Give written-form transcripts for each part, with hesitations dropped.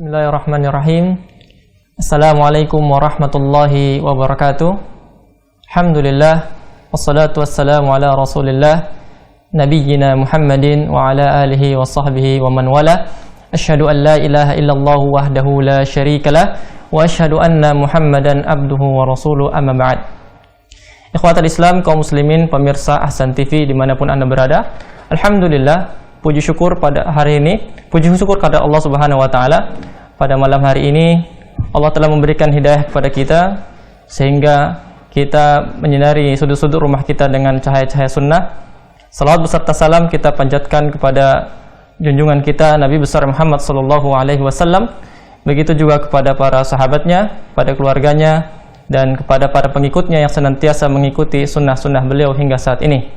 Bismillahirrahmanirrahim. Assalamualaikum warahmatullahi wabarakatuh. Alhamdulillah, wassalatu wassalamu ala rasulillah, nabiyyina Muhammadin wa ala alihi wa sahbihi wa man wala. Asyhadu an la ilaha illallah wahdahu la syarikalah wa asyhadu anna Muhammadan abduhu wa rasuluh, amma ba'd. Ikhwatal Islam, kaum muslimin, pemirsa Ahsan TV dimanapun Anda berada, alhamdulillah, puji syukur pada hari ini, puji syukur kepada Allah Subhanahu wa taala. Pada malam hari ini Allah telah memberikan hidayah kepada kita sehingga kita menyinari sudut-sudut rumah kita dengan cahaya-cahaya sunnah. Salawat beserta salam kita panjatkan kepada junjungan kita Nabi besar Muhammad sallallahu alaihi wasallam. Begitu juga kepada para sahabatnya, pada keluarganya, dan kepada para pengikutnya yang senantiasa mengikuti sunnah-sunnah beliau hingga saat ini.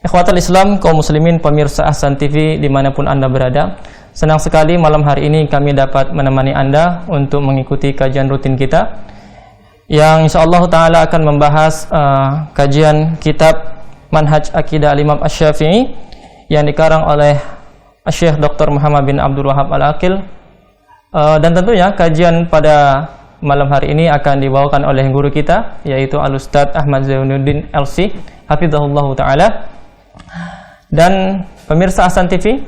Ikhwatal Islam, kaum muslimin, pemirsa Ahsan TV dimanapun Anda berada, senang sekali malam hari ini kami dapat menemani Anda untuk mengikuti kajian rutin kita yang insyaallah ta'ala akan membahas kajian kitab Manhaj Aqidah Al-Imam Asy-Syafi'i yang dikarang oleh Syekh Dr. Muhammad bin Abdul Wahhab Al-Aqil. Dan tentunya kajian pada malam hari ini akan dibawakan oleh guru kita, yaitu Al-Ustadz Ahmad Zainuddin LC hafizahullah ta'ala. Dan pemirsa Ahsan TV,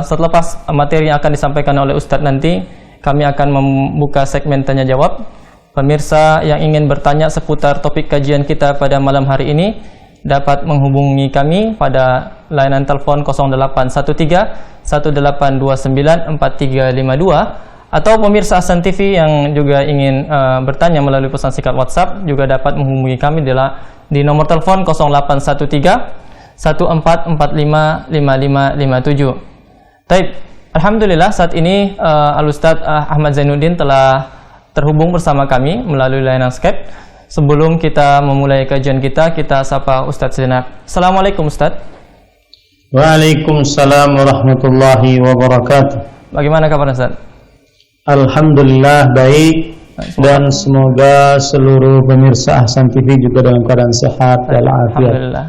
selepas materi yang akan disampaikan oleh Ustadz nanti, kami akan membuka segmen tanya jawab. Pemirsa yang ingin bertanya seputar topik kajian kita pada malam hari ini dapat menghubungi kami pada layanan telepon 0813 1829 4352, atau pemirsa Ahsan TV yang juga ingin bertanya melalui pesan singkat WhatsApp juga dapat menghubungi kami di nomor telepon 0813 14455557. Taib, alhamdulillah saat ini Al-Ustadz Ahmad Zainuddin telah terhubung bersama kami melalui layanan Skype. Sebelum kita memulai kajian kita sapa Ustadz sejenak. Assalamualaikum Ustadz. Waalaikumsalam warahmatullahi wabarakatuh. Bagaimana kabar Ustadz? Alhamdulillah baik, dan semoga seluruh pemirsa Ahsan TV juga dalam keadaan sehat dan afiat. Alhamdulillah.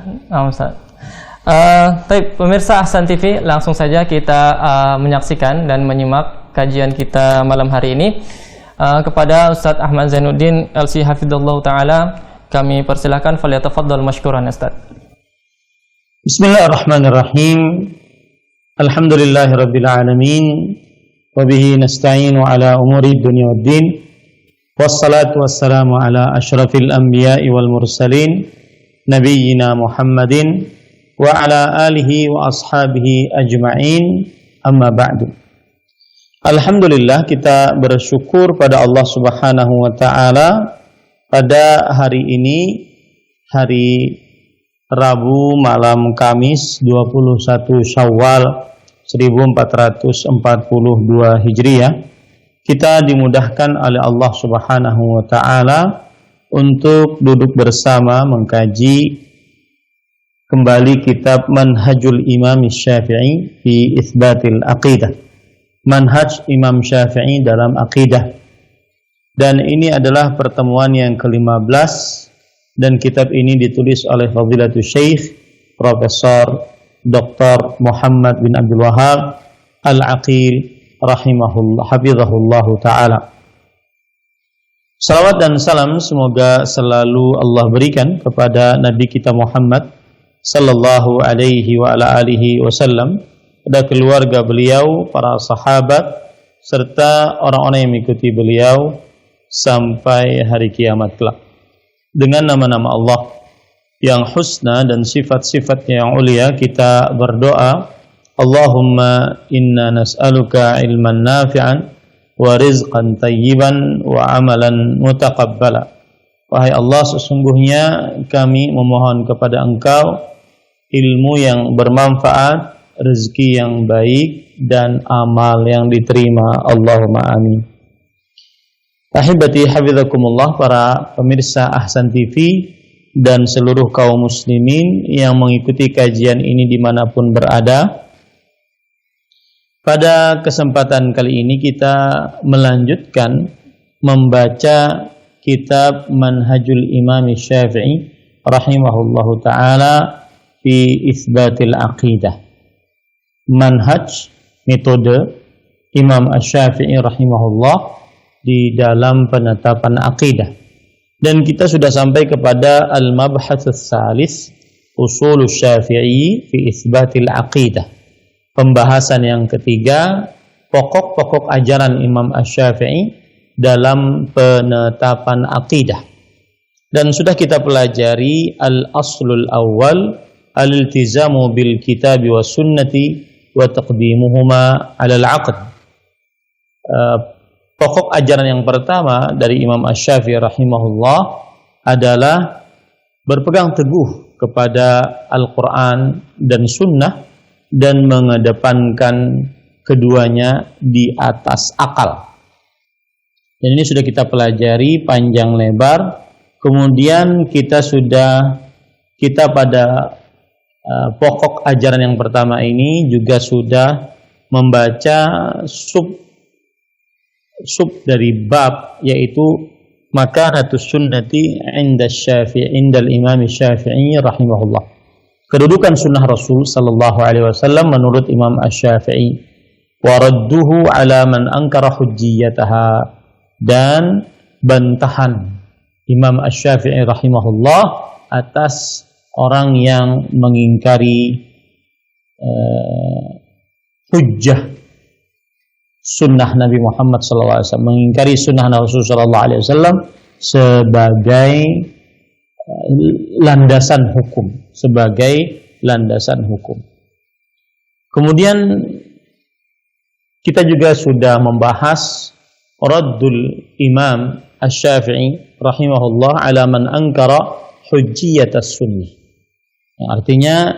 Ustadz. Baik, pemirsa Ahsan TV, langsung saja kita menyaksikan dan menyimak kajian kita malam hari ini. Kepada Ustadz Ahmad Zainuddin LC hafizallahu ta'ala, kami persilahkan, falyatafaddal mashkuran Ustadz. Bismillahirrahmanirrahim. Alhamdulillahirabbil alamin, wa bihi nasta'inu ala umuri dunya waddin, wassalatu wassalamu ala asyrafil anbiya'i wal mursalin, nabiyyina Muhammadin wa ala alihi wa ashabihi ajma'in, amma ba'du. Alhamdulillah, kita bersyukur pada Allah Subhanahu wa ta'ala pada hari ini, hari Rabu malam Kamis 21 Syawal 1442 Hijriah, kita dimudahkan oleh Allah Subhanahu wa ta'ala untuk duduk bersama mengkaji kembali kitab Manhajul Imam Syafi'i fi Itsbatil Aqidah, Manhaj Imam Syafi'i dalam Aqidah. Dan ini adalah pertemuan yang ke-15, dan kitab ini ditulis oleh Fadilatul Syekh Profesor Dr. Muhammad bin Abdul Wahhab Al-Aqil rahimahullah hafizahullahu ta'ala. Salawat dan salam semoga selalu Allah berikan kepada Nabi kita Muhammad sallallahu alaihi wa ala alihi wasallam, pada keluarga beliau, para sahabat, serta orang-orang yang mengikuti beliau sampai hari kiamat kelak. Dengan nama-nama Allah yang husna dan sifat-sifatnya yang ulia, kita berdoa, Allahumma inna nas'aluka ilman nafi'an wa rizqan tayyiban wa amalan mutaqabbala. Wahai Allah, sesungguhnya kami memohon kepada Engkau ilmu yang bermanfaat, rezeki yang baik, dan amal yang diterima. Allahumma amin. Ahibati hafizakumullah, para pemirsa Ahsan TV dan seluruh kaum muslimin yang mengikuti kajian ini dimanapun berada. Pada kesempatan kali ini kita melanjutkan membaca kitab Manhajul Imam Syafi'i rahimahullahu ta'ala fi Itsbatil Aqidah. Manhaj, metode, Imam Asy-Syafi'i rahimahullah di dalam penetapan akidah. Dan kita sudah sampai kepada al-mabhath ats-tsalits, usul Syafi'i fi itsbatil aqidah. Pembahasan yang ketiga, pokok-pokok ajaran Imam Asy-Syafi'i dalam penetapan akidah. Dan sudah kita pelajari al-aslul awal, al-iltizamu bil kitabi was sunnati wa taqdimuhuma 'ala al-'aqd. Pokok ajaran yang pertama dari Imam Asy-Syafi'i rahimahullah adalah berpegang teguh kepada Al-Quran dan Sunnah dan mengedepankan keduanya di atas akal. Dan ini sudah kita pelajari panjang lebar. Kemudian kita pada pokok ajaran yang pertama ini juga sudah membaca sub dari bab, yaitu makanatus sunnati indal Imam Syafi'i rahimahullah. Kedudukan sunnah Rasul sallallahu alaihi wasallam menurut Imam Asy-Syafi'i, wa radduhu ala man ankara hujjiyataha, dan bantahan Imam Asy-Syafi'i rahimahullah atas orang yang mengingkari hujjah sunnah Nabi Muhammad SAW, mengingkari sunnah Rasul SAW sebagai landasan hukum, Kemudian kita juga sudah membahas raddul Imam Asy-Syafi'i rahimahullah ala man ankara hujjiyatas sunnah. Artinya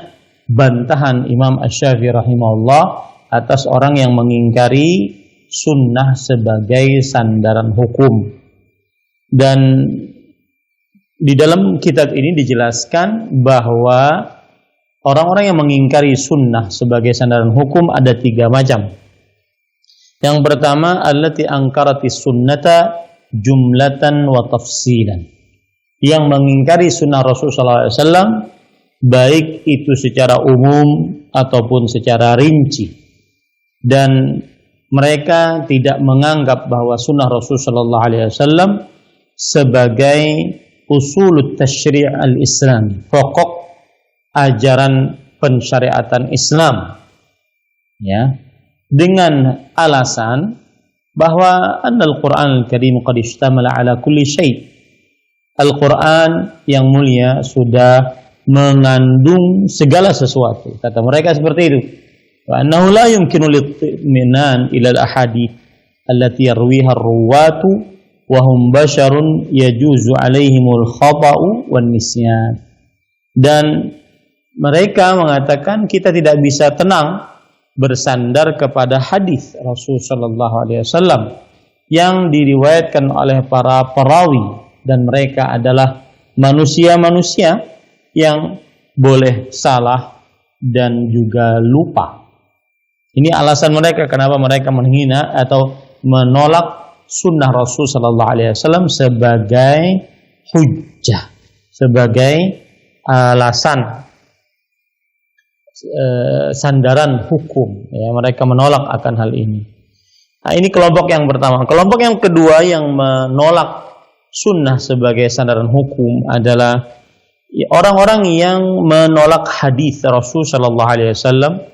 bantahan Imam Asy-Syafi'i rahimahullah atas orang yang mengingkari sunnah sebagai sandaran hukum. Dan di dalam kitab ini dijelaskan bahwa orang-orang yang mengingkari sunnah sebagai sandaran hukum ada 3 macam. Yang pertama, allati angkaratis sunnata jumlatan wa tafsilan, yang mengingkari sunnah Rasulullah SAW baik itu secara umum ataupun secara rinci, dan mereka tidak menganggap bahwa sunnah Rasulullah SAW sebagai usulut tasyri' al-Islam, pokok ajaran pensyariatan Islam, ya, dengan alasan bahwa Al-Quran Al-Karim qad ishtamala ala kulli syai'. Al-Quran yang mulia sudah mengandung segala sesuatu. Kata mereka seperti itu. Wa annahu la yumkinu litminan ila al-ahadits allati yarwiha ar-ruwatu wa hum basharun yajuzu alaihimul khata'u wan nisyan. Dan mereka mengatakan kita tidak bisa tenang bersandar kepada hadis Rasul sallallahu alaihi wasallam yang diriwayatkan oleh para perawi, dan mereka adalah manusia-manusia yang boleh salah dan juga lupa. Ini alasan mereka kenapa mereka menghina atau menolak sunnah Rasul sallallahu alaihi wasallam sebagai hujjah, sebagai alasan sandaran hukum, ya, mereka menolak akan hal ini. Nah, ini kelompok yang pertama. Kelompok yang kedua yang menolak sunnah sebagai sandaran hukum adalah orang-orang yang menolak hadis Rasul sallallahu alaihi wasallam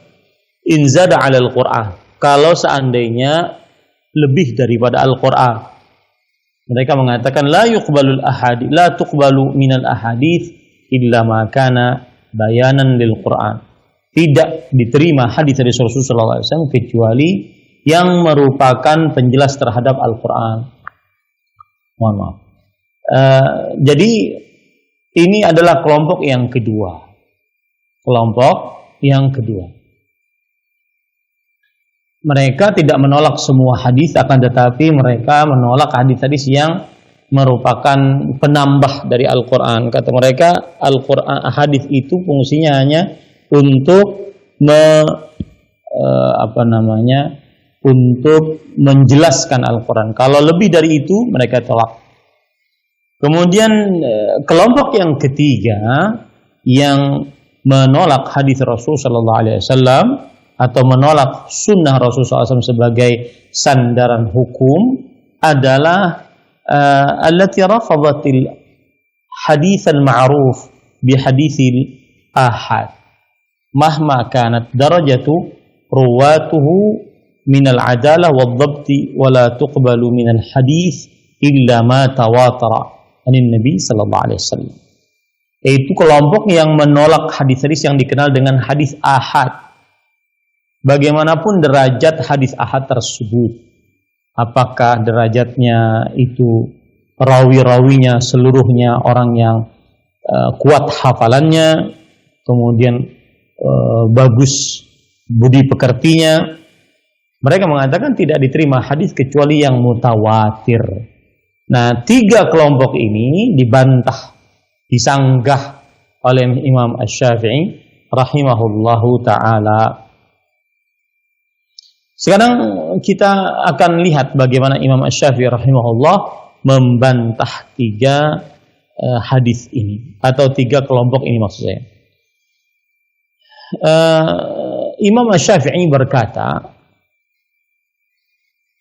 in zada 'ala al-Qur'an, kalau seandainya lebih daripada Al-Qur'an. Mereka mengatakan la yuqbalul ahadits, la tuqbalu minal ahadits illa ma kana bayanan lil Qur'an. Tidak diterima hadis dari Rasulullah SAW kecuali yang merupakan penjelas terhadap Al-Quran. Mohon maaf. Jadi ini adalah kelompok yang kedua. Mereka tidak menolak semua hadis, akan tetapi mereka menolak hadis-hadis yang merupakan penambah dari Al-Quran. Kata mereka, Al-Quran, hadis itu fungsinya hanya untuk untuk menjelaskan Al-Quran. Kalau lebih dari itu mereka tolak. Kemudian kelompok yang ketiga yang menolak hadis Rasul sallallahu alaihi wasallam atau menolak sunnah Rasulullah SAW sebagai sandaran hukum adalah allati rafadatil hadits al-ma'ruf bi haditsil ahad mahma kanat darajatu ruwatuhu minal adalah wad-dhabti wa la tuqbalu minal hadits illa ma tawatara anin Nabi sallallahu alaihi wasallam. Yaitu kelompok yang menolak hadis-hadis yang dikenal dengan hadis ahad. Bagaimanapun derajat hadis ahad tersebut, apakah derajatnya itu rawi-rawinya seluruhnya orang yang kuat hafalannya, kemudian bagus budi pekertinya, mereka mengatakan tidak diterima hadis kecuali yang mutawatir. Nah, 3 kelompok ini dibantah, disanggah oleh Imam Asy-Syafi'i rahimahullahu ta'ala. Sekarang kita akan lihat bagaimana Imam Asy-Syafi'i rahimahullah membantah 3 hadis ini, atau 3 kelompok ini maksud saya. Imam Asy-Syafi'i berkata,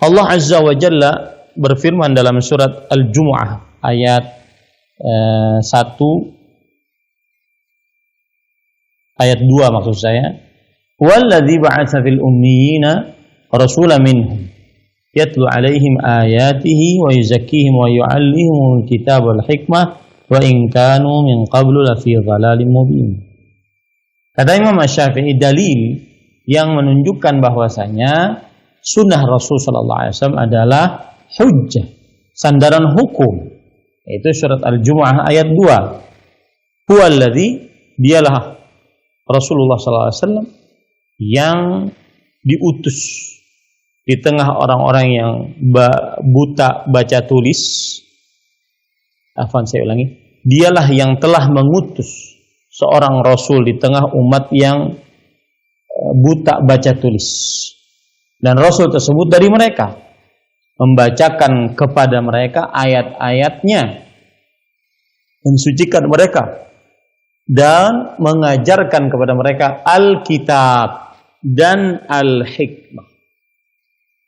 Allah Azza wa Jalla berfirman dalam surat Al-Jumu'ah ayat 1 ayat 2 maksud saya, walladzi ba'atsa fil ummiyina rasulan minhum yatlu 'alaihim ayatihi wa yuzakkihim wa yu'allimuhumul kitaba wal hikmah wa in kanu min qablu lafi dhalalin mubin. Kata Imam Asy-Syafi'i, dalil yang menunjukkan bahwasanya sunnah Rasul sallallahu alaihi wasallam adalah hujjah, sandaran hukum, yaitu surat Al-Jumu'ah ayat 2. Huwallazi, dialah Rasulullah sallallahu alaihi wasallam yang diutus di tengah orang-orang yang buta baca tulis. Saya ulangi. Dialah yang telah mengutus seorang rasul di tengah umat yang buta baca tulis. Dan rasul tersebut dari mereka, membacakan kepada mereka ayat-ayatnya, mensucikan mereka, dan mengajarkan kepada mereka Alkitab dan Al-Hikmah.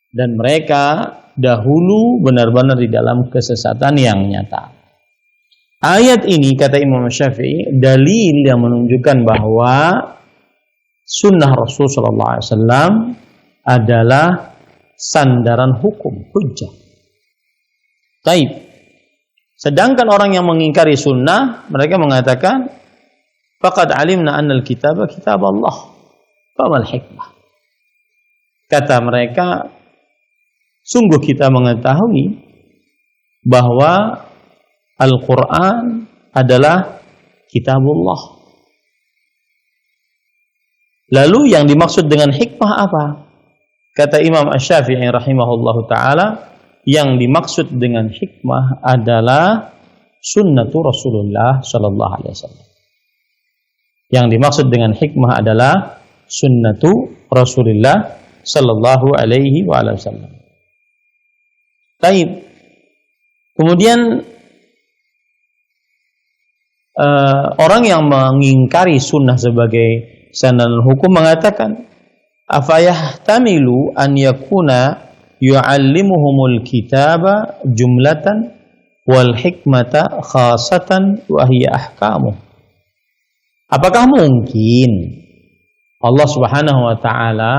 Dan mereka dahulu benar-benar di dalam kesesatan yang nyata. Ayat ini, kata Imam Syafi'i, dalil yang menunjukkan bahwa sunnah Rasul sallallahu alaihi wasallam adalah sandaran hukum, hujjah. Taib. Sedangkan orang yang mengingkari sunnah, mereka mengatakan, faqad alimna annal kitaba kitab Allah, famal hikmah. Kata mereka, sungguh kita mengetahui bahwa Al-Quran adalah kitabullah. Lalu yang dimaksud dengan hikmah apa? Kata Imam Asy-Syafi'i rahimahullahu ta'ala, yang dimaksud dengan hikmah adalah sunnatu Rasulullah sallallahu alaihi wasallam. Yang dimaksud dengan hikmah adalah sunnatu Rasulullah sallallahu alaihi wasallam. Baik. Kemudian orang yang mengingkari sunnah sebagai sandaran hukum mengatakan, afayahtamilu an yakuna yu'allimuhumul kitaba jumlatan wal hikmata khasatan wa hiya ahkamuh. Apakah mungkin Allah Subhanahu wa taala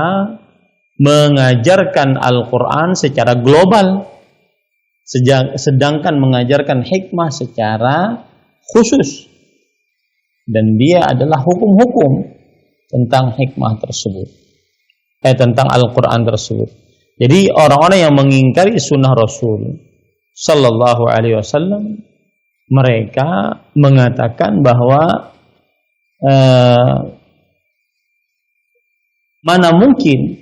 mengajarkan Al-Qur'an secara global, sedangkan mengajarkan hikmah secara khusus, dan dia adalah hukum-hukum tentang hikmah tersebut, tentang Al-Quran tersebut. Jadi orang-orang yang mengingkari sunnah Rasul sallallahu alaihi wasallam, mereka mengatakan bahwa mana mungkin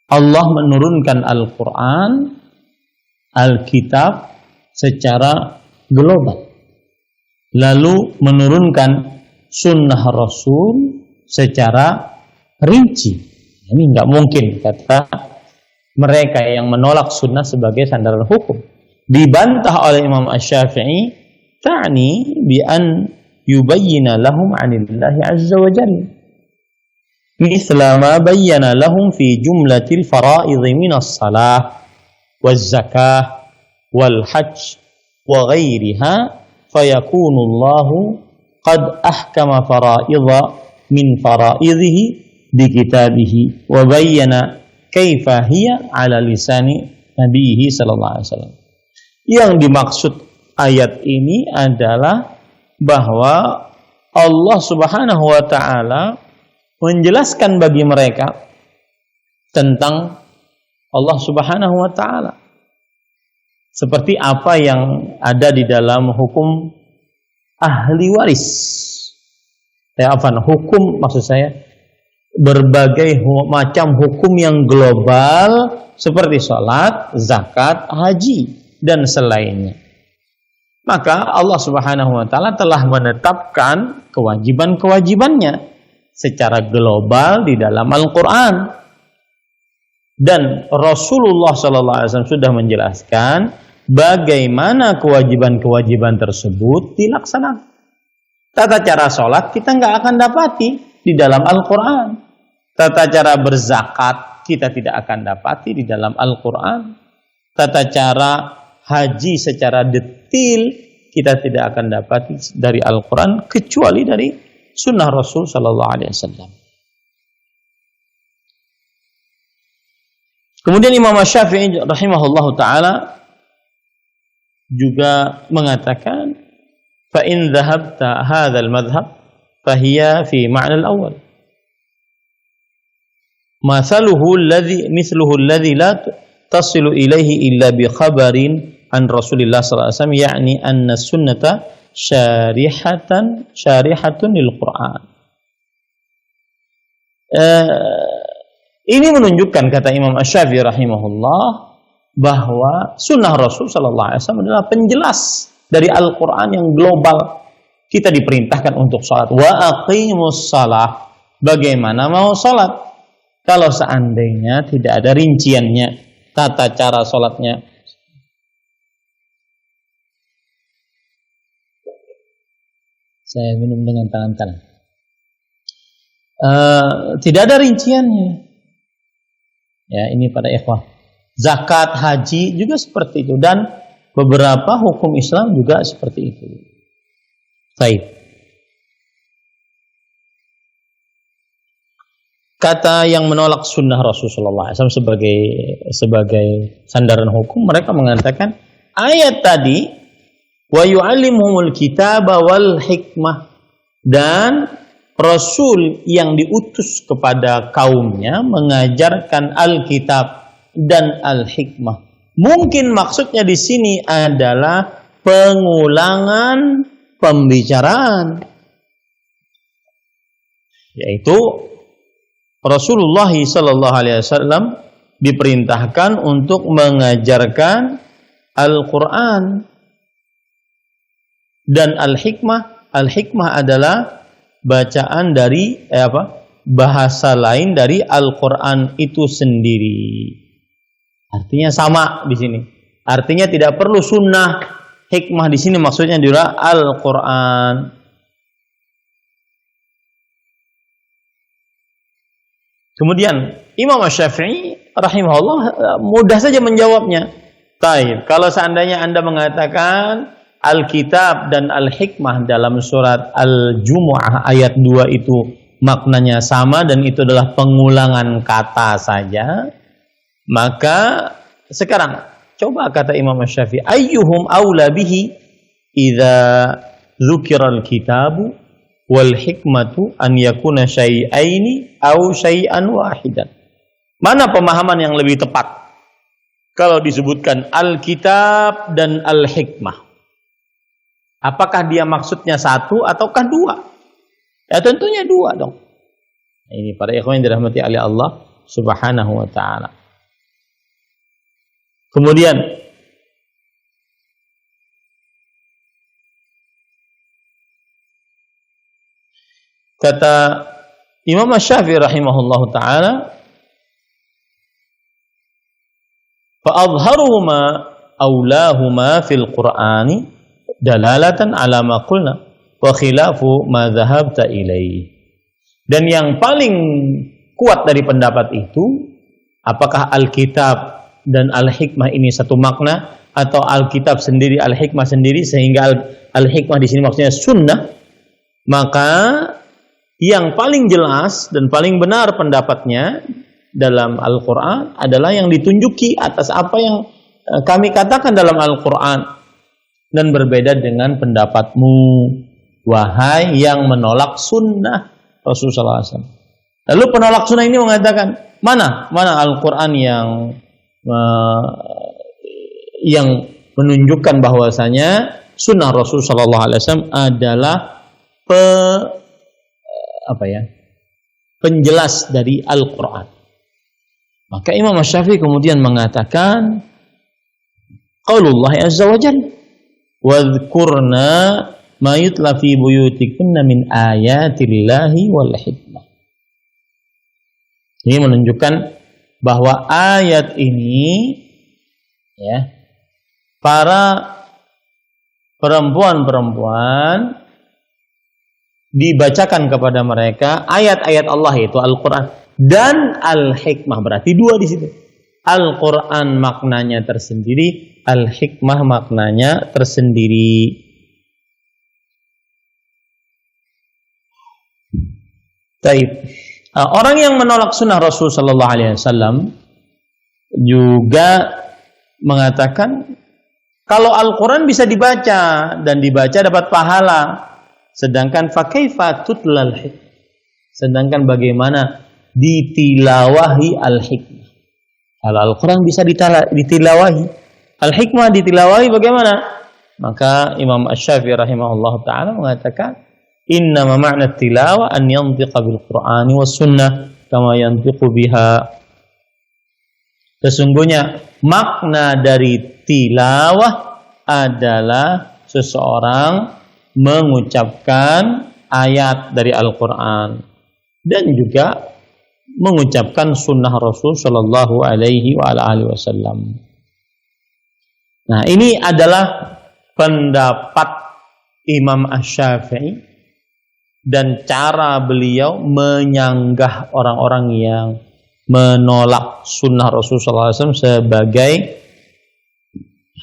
Allah menurunkan Al-Quran, Alkitab secara global, lalu menurunkan sunnah Rasul secara rinci. Ini nggak mungkin, kata mereka yang menolak sunnah sebagai sandaran hukum. Dibantah oleh Imam Asy-Syafi'i, ta'ni bi an yubayyina lahum 'anillahi azza wa jalla. mithla ma bayyana lahum fi jumlatil fara'idh min as-salah waz zakah wal hajj wa ghairiha fayakunu Allahu qad ahkama fara'idha min fara'idhihi bi kitabihi wa bayyana kaifa hiya ala lisani nabiyhi sallallahu alaihi wasallam. Yang dimaksud ayat ini adalah bahwa Allah Subhanahu wa taala menjelaskan bagi mereka tentang Allah Subhanahu wa taala seperti apa yang ada di dalam hukum ahli waris. Hukum maksud saya berbagai macam hukum yang global seperti salat, zakat, haji dan selainnya. Maka Allah Subhanahu wa taala telah menetapkan kewajiban-kewajibannya secara global di dalam Al-Qur'an. Dan Rasulullah sallallahu alaihi wasallam sudah menjelaskan bagaimana kewajiban-kewajiban tersebut dilaksanakan. Tata cara salat kita nggak akan dapati di dalam Al-Qur'an. Tata cara berzakat kita tidak akan dapati di dalam Al-Qur'an. Tata cara haji secara detail kita tidak akan dapati dari Al-Quran kecuali dari sunnah Rasul Sallallahu Alaihi Wasallam. Kemudian Imam Syafi'i rahimahullah taala juga mengatakan, fa in dhahabta hadzal madhhab fahiya fi ma'na al-awwal. Mathaluhu alladhi la tasilu ilaihi illa bi khabarin an Rasulillah sallallahu alaihi wasallam, yakni anna sunnata syarihatun lil Qur'an. Ini menunjukkan, kata Imam Asy-Syafi'i rahimahullah, bahwa sunnah Rasul sallallahu alaihi wasallam adalah penjelas dari Al-Qur'an yang global. Kita diperintahkan untuk salat, wa aqimus shalah. Bagaimana mau salat? Kalau seandainya tidak ada rinciannya, tata cara salatnya. Saya minum dengan tangan kanan. Tidak ada rinciannya. Ya, ini pada ikhwah. Zakat, haji juga seperti itu, dan beberapa hukum Islam juga seperti itu. Baik. Kata yang menolak sunnah Rasulullah SAW sebagai sandaran hukum, mereka mengatakan ayat tadi wa yu'allimuhumul kitaba wal hikmah, dan Rasul yang diutus kepada kaumnya mengajarkan Alkitab dan Al-Hikmah. Mungkin maksudnya di sini adalah pengulangan pembicaraan, yaitu Rasulullah sallallahu alaihi wasallam diperintahkan untuk mengajarkan Al-Qur'an dan Al-Hikmah. Al-Hikmah adalah bacaan dari bahasa lain dari Al-Qur'an itu sendiri. Artinya sama di sini. Artinya tidak perlu sunnah. Hikmah di sini maksudnya adalah Al-Qur'an. Kemudian Imam Syafi'i rahimahullah mudah saja menjawabnya. Baik, kalau seandainya Anda mengatakan Alkitab dan Al-Hikmah dalam surat Al-Jumu'ah ayat 2 itu maknanya sama dan itu adalah pengulangan kata saja, maka sekarang coba kata Imam Syafi'i, ayyuhum aula bihi idza dzukiral kitabu wal hikmatu an yakuna syai'aini aw syai'an wahidan. Mana pemahaman yang lebih tepat kalau disebutkan Alkitab dan Al-Hikmah? Apakah dia maksudnya satu ataukah dua? Ya tentunya dua dong. Ini para ikhwan yang dirahmati oleh Allah Subhanahu wa taala. Kemudian kata Imam Syafi'i rahimahullahu taala, fa adharuhuma aulahuma fil Qur'ani dalalatan ala ma qulna wa khilafu ma dhahabta ilaihi. Dan yang paling kuat dari pendapat itu, apakah Alkitab dan Al-Hikmah ini satu makna, atau Alkitab sendiri, Al-Hikmah sendiri, sehingga Al-Hikmah di sini maksudnya sunnah, maka yang paling jelas dan paling benar pendapatnya dalam Al-Quran adalah yang ditunjuki atas apa yang kami katakan dalam Al-Quran, dan berbeda dengan pendapatmu, wahai yang menolak sunnah Rasulullah SAW. Lalu penolak sunnah ini mengatakan, mana Al-Quran yang menunjukkan bahwasanya sunnah Rasulullah SAW adalah penjelas dari Al-Quran. Maka Imam Syafi'i kemudian mengatakan, qaulullah azza wa jalla, wadhkurna ma yutla fi buyutikunna min ayatillahi wal hikmah. Ini menunjukkan bahwa ayat ini, ya, para perempuan-perempuan dibacakan kepada mereka ayat-ayat Allah, yaitu Al-Quran dan Al-Hikmah. Berarti dua di situ. Al-Quran maknanya tersendiri, Al-Hikmah maknanya tersendiri. Taib. Orang yang menolak sunnah Rasul sallallahu alaihi wasallam juga mengatakan kalau Al-Quran bisa dibaca dan dibaca dapat pahala, sedangkan fakaifa tutlal hikmah, sedangkan bagaimana ditilawahi Al-Hikmah. Kalau Al-Quran bisa ditilawahi, Al-Hikmah ditilawahi bagaimana? Maka Imam Asy-Syafi'i rahimahullah ta'ala mengatakan, innama ma'na tilawa an yantiqa bil Qur'ani was sunnah kama yantiqu biha. Sesungguhnya makna dari tilawah adalah seseorang mengucapkan ayat dari Al-Quran dan juga mengucapkan sunnah Rasul sallallahu alaihi wa alihi wasallam. Nah, ini adalah pendapat Imam Asy-Syafi'i dan cara beliau menyanggah orang-orang yang menolak sunnah Rasulullah SAW sebagai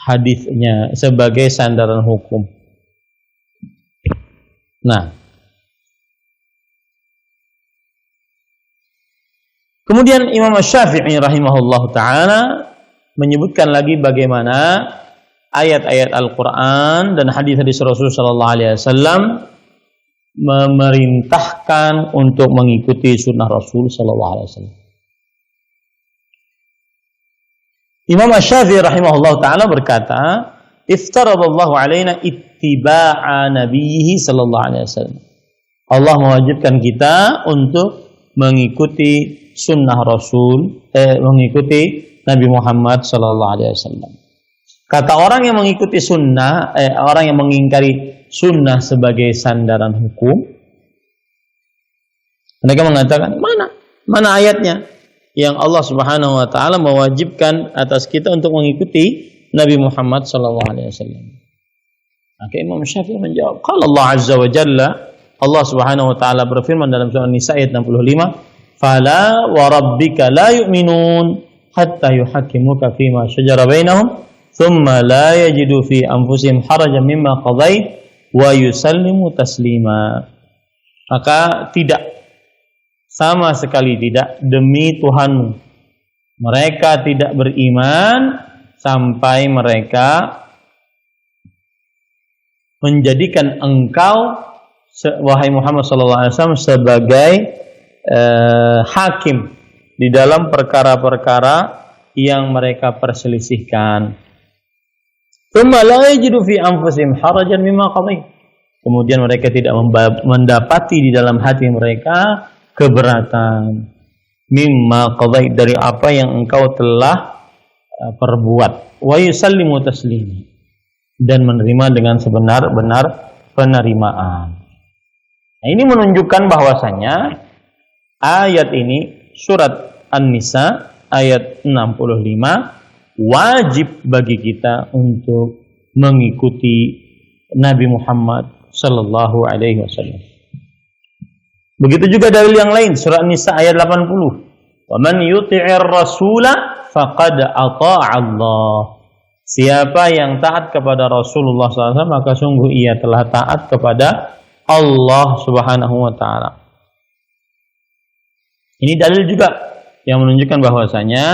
hadisnya, sebagai sandaran hukum. Nah, kemudian Imam Asy-Syafi'i rahimahullah ta'ala menyebutkan lagi bagaimana ayat-ayat Al-Quran dan hadis-hadis Rasulullah SAW memerintahkan untuk mengikuti sunnah Rasul sallallahu alaihi wasallam. Imam Asy-Syafi'i rahimahullah taala berkata, "Iftaradallahu alaina ittiba'a nabiyhi sallallahu alaihi wasallam." Allah mewajibkan kita untuk mengikuti sunnah Rasul, mengikuti Nabi Muhammad sallallahu alaihi wasallam. Kata orang yang mengikuti sunnah, orang yang mengingkari sunnah sebagai sandaran hukum, mereka mengatakan, mana ayatnya yang Allah Subhanahu wa taala mewajibkan atas kita untuk mengikuti Nabi Muhammad sallallahu alaihi wasallam. Maka Imam Syafi'i menjawab, qala Allah azza wa jalla, Allah Subhanahu wa taala berfirman dalam surah An-Nisa ayat 65, "Fala wa rabbika la yu'minun hatta yuhakkimuka fima shajara bainahum, thumma la yajidu fi anfusihim harajan mimma qadait wa yusallimu taslima." Maka tidak, sama sekali tidak, demi Tuhanmu, mereka tidak beriman sampai mereka menjadikan engkau, wahai Muhammad SAW, sebagai hakim di dalam perkara-perkara yang mereka perselisihkan. Kemudian mereka tidak mendapati di dalam hati mereka keberatan mimma qadait, dari apa yang engkau telah perbuat, wa yusallimu taslima, dan menerima dengan sebenar-benar penerimaan. Nah, ini menunjukkan bahwasanya ayat ini, surat An-Nisa ayat 65, wajib bagi kita untuk mengikuti Nabi Muhammad sallallahu alaihi wasallam. Begitu juga dalil yang lain, surah An-Nisa ayat 80. Wa man yuti'ir rasula faqad ata'a Allah. Siapa yang taat kepada Rasulullah SAW, maka sungguh ia telah taat kepada Allah Subhanahu wa taala. Ini dalil juga yang menunjukkan bahwasanya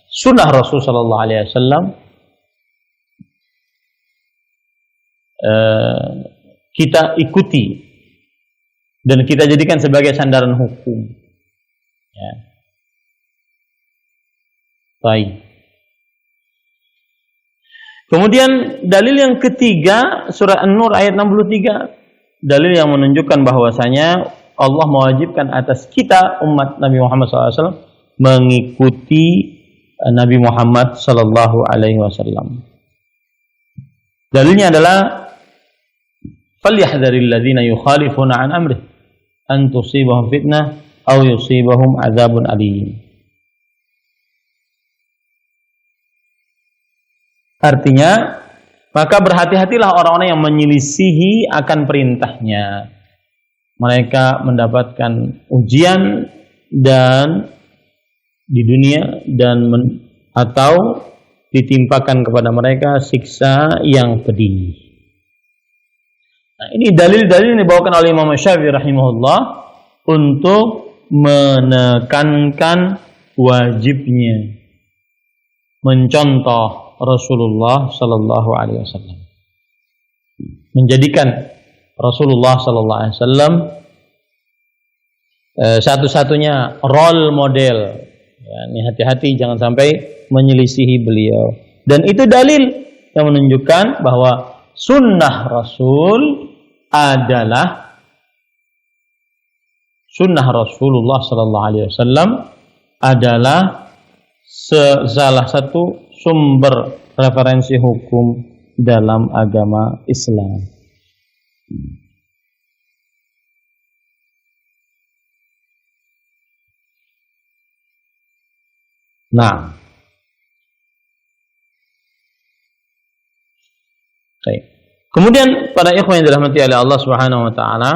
sunnah Rasul sallallahu alaihi wasallam kita ikuti dan kita jadikan sebagai sandaran hukum. Ya. Baik. Kemudian dalil yang ketiga, surah An-Nur ayat 63, dalil yang menunjukkan bahwasanya Allah mewajibkan atas kita umat Nabi Muhammad SAW mengikuti Nabi Muhammad sallallahu alaihi wasallam. Dalilnya adalah falyahdharil ladzina yukhalifuna an amrih an tusibahum fitnah aw yusibahum adzabun alim. Artinya, maka berhati-hatilah orang-orang yang menyelisihi akan perintahnya. Mereka mendapatkan ujian dan di dunia dan atau ditimpakan kepada mereka siksa yang pedih. Nah, ini dalil-dalil yang dibawakan oleh Imam Syafi'i rahimahullah untuk menekankan wajibnya mencontoh Rasulullah sallallahu alaihi wasallam. Menjadikan Rasulullah sallallahu alaihi wasallam satu-satunya role model. Ya, ini hati-hati jangan sampai menyelisihi beliau. Dan itu dalil yang menunjukkan bahwa sunnah Rasul adalah sunnah Rasulullah sallallahu alaihi wasallam adalah salah satu sumber referensi hukum dalam agama Islam. Nah, baik. Kemudian para ikhwan yang dirahmati oleh Allah Subhanahu wa taala,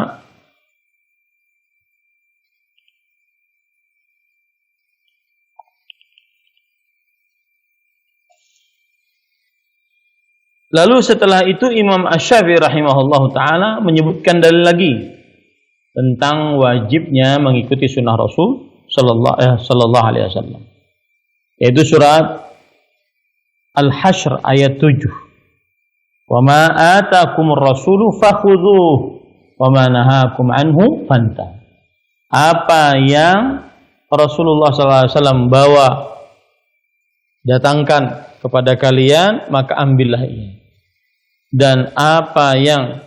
lalu setelah itu Imam Asy-Syafi'i rahimahullahu taala menyebutkan dalil lagi tentang wajibnya mengikuti sunnah Rasul sallallahu alaihi wasallam. Yaitu surat Al-Hasyr ayat 7. Wa ma atakumur rasulu fakhudhuhu wa ma nahakum anhu fantah. Apa yang Rasulullah sallallahu alaihi wasallam bawa datangkan kepada kalian, maka ambillah ini. Dan apa yang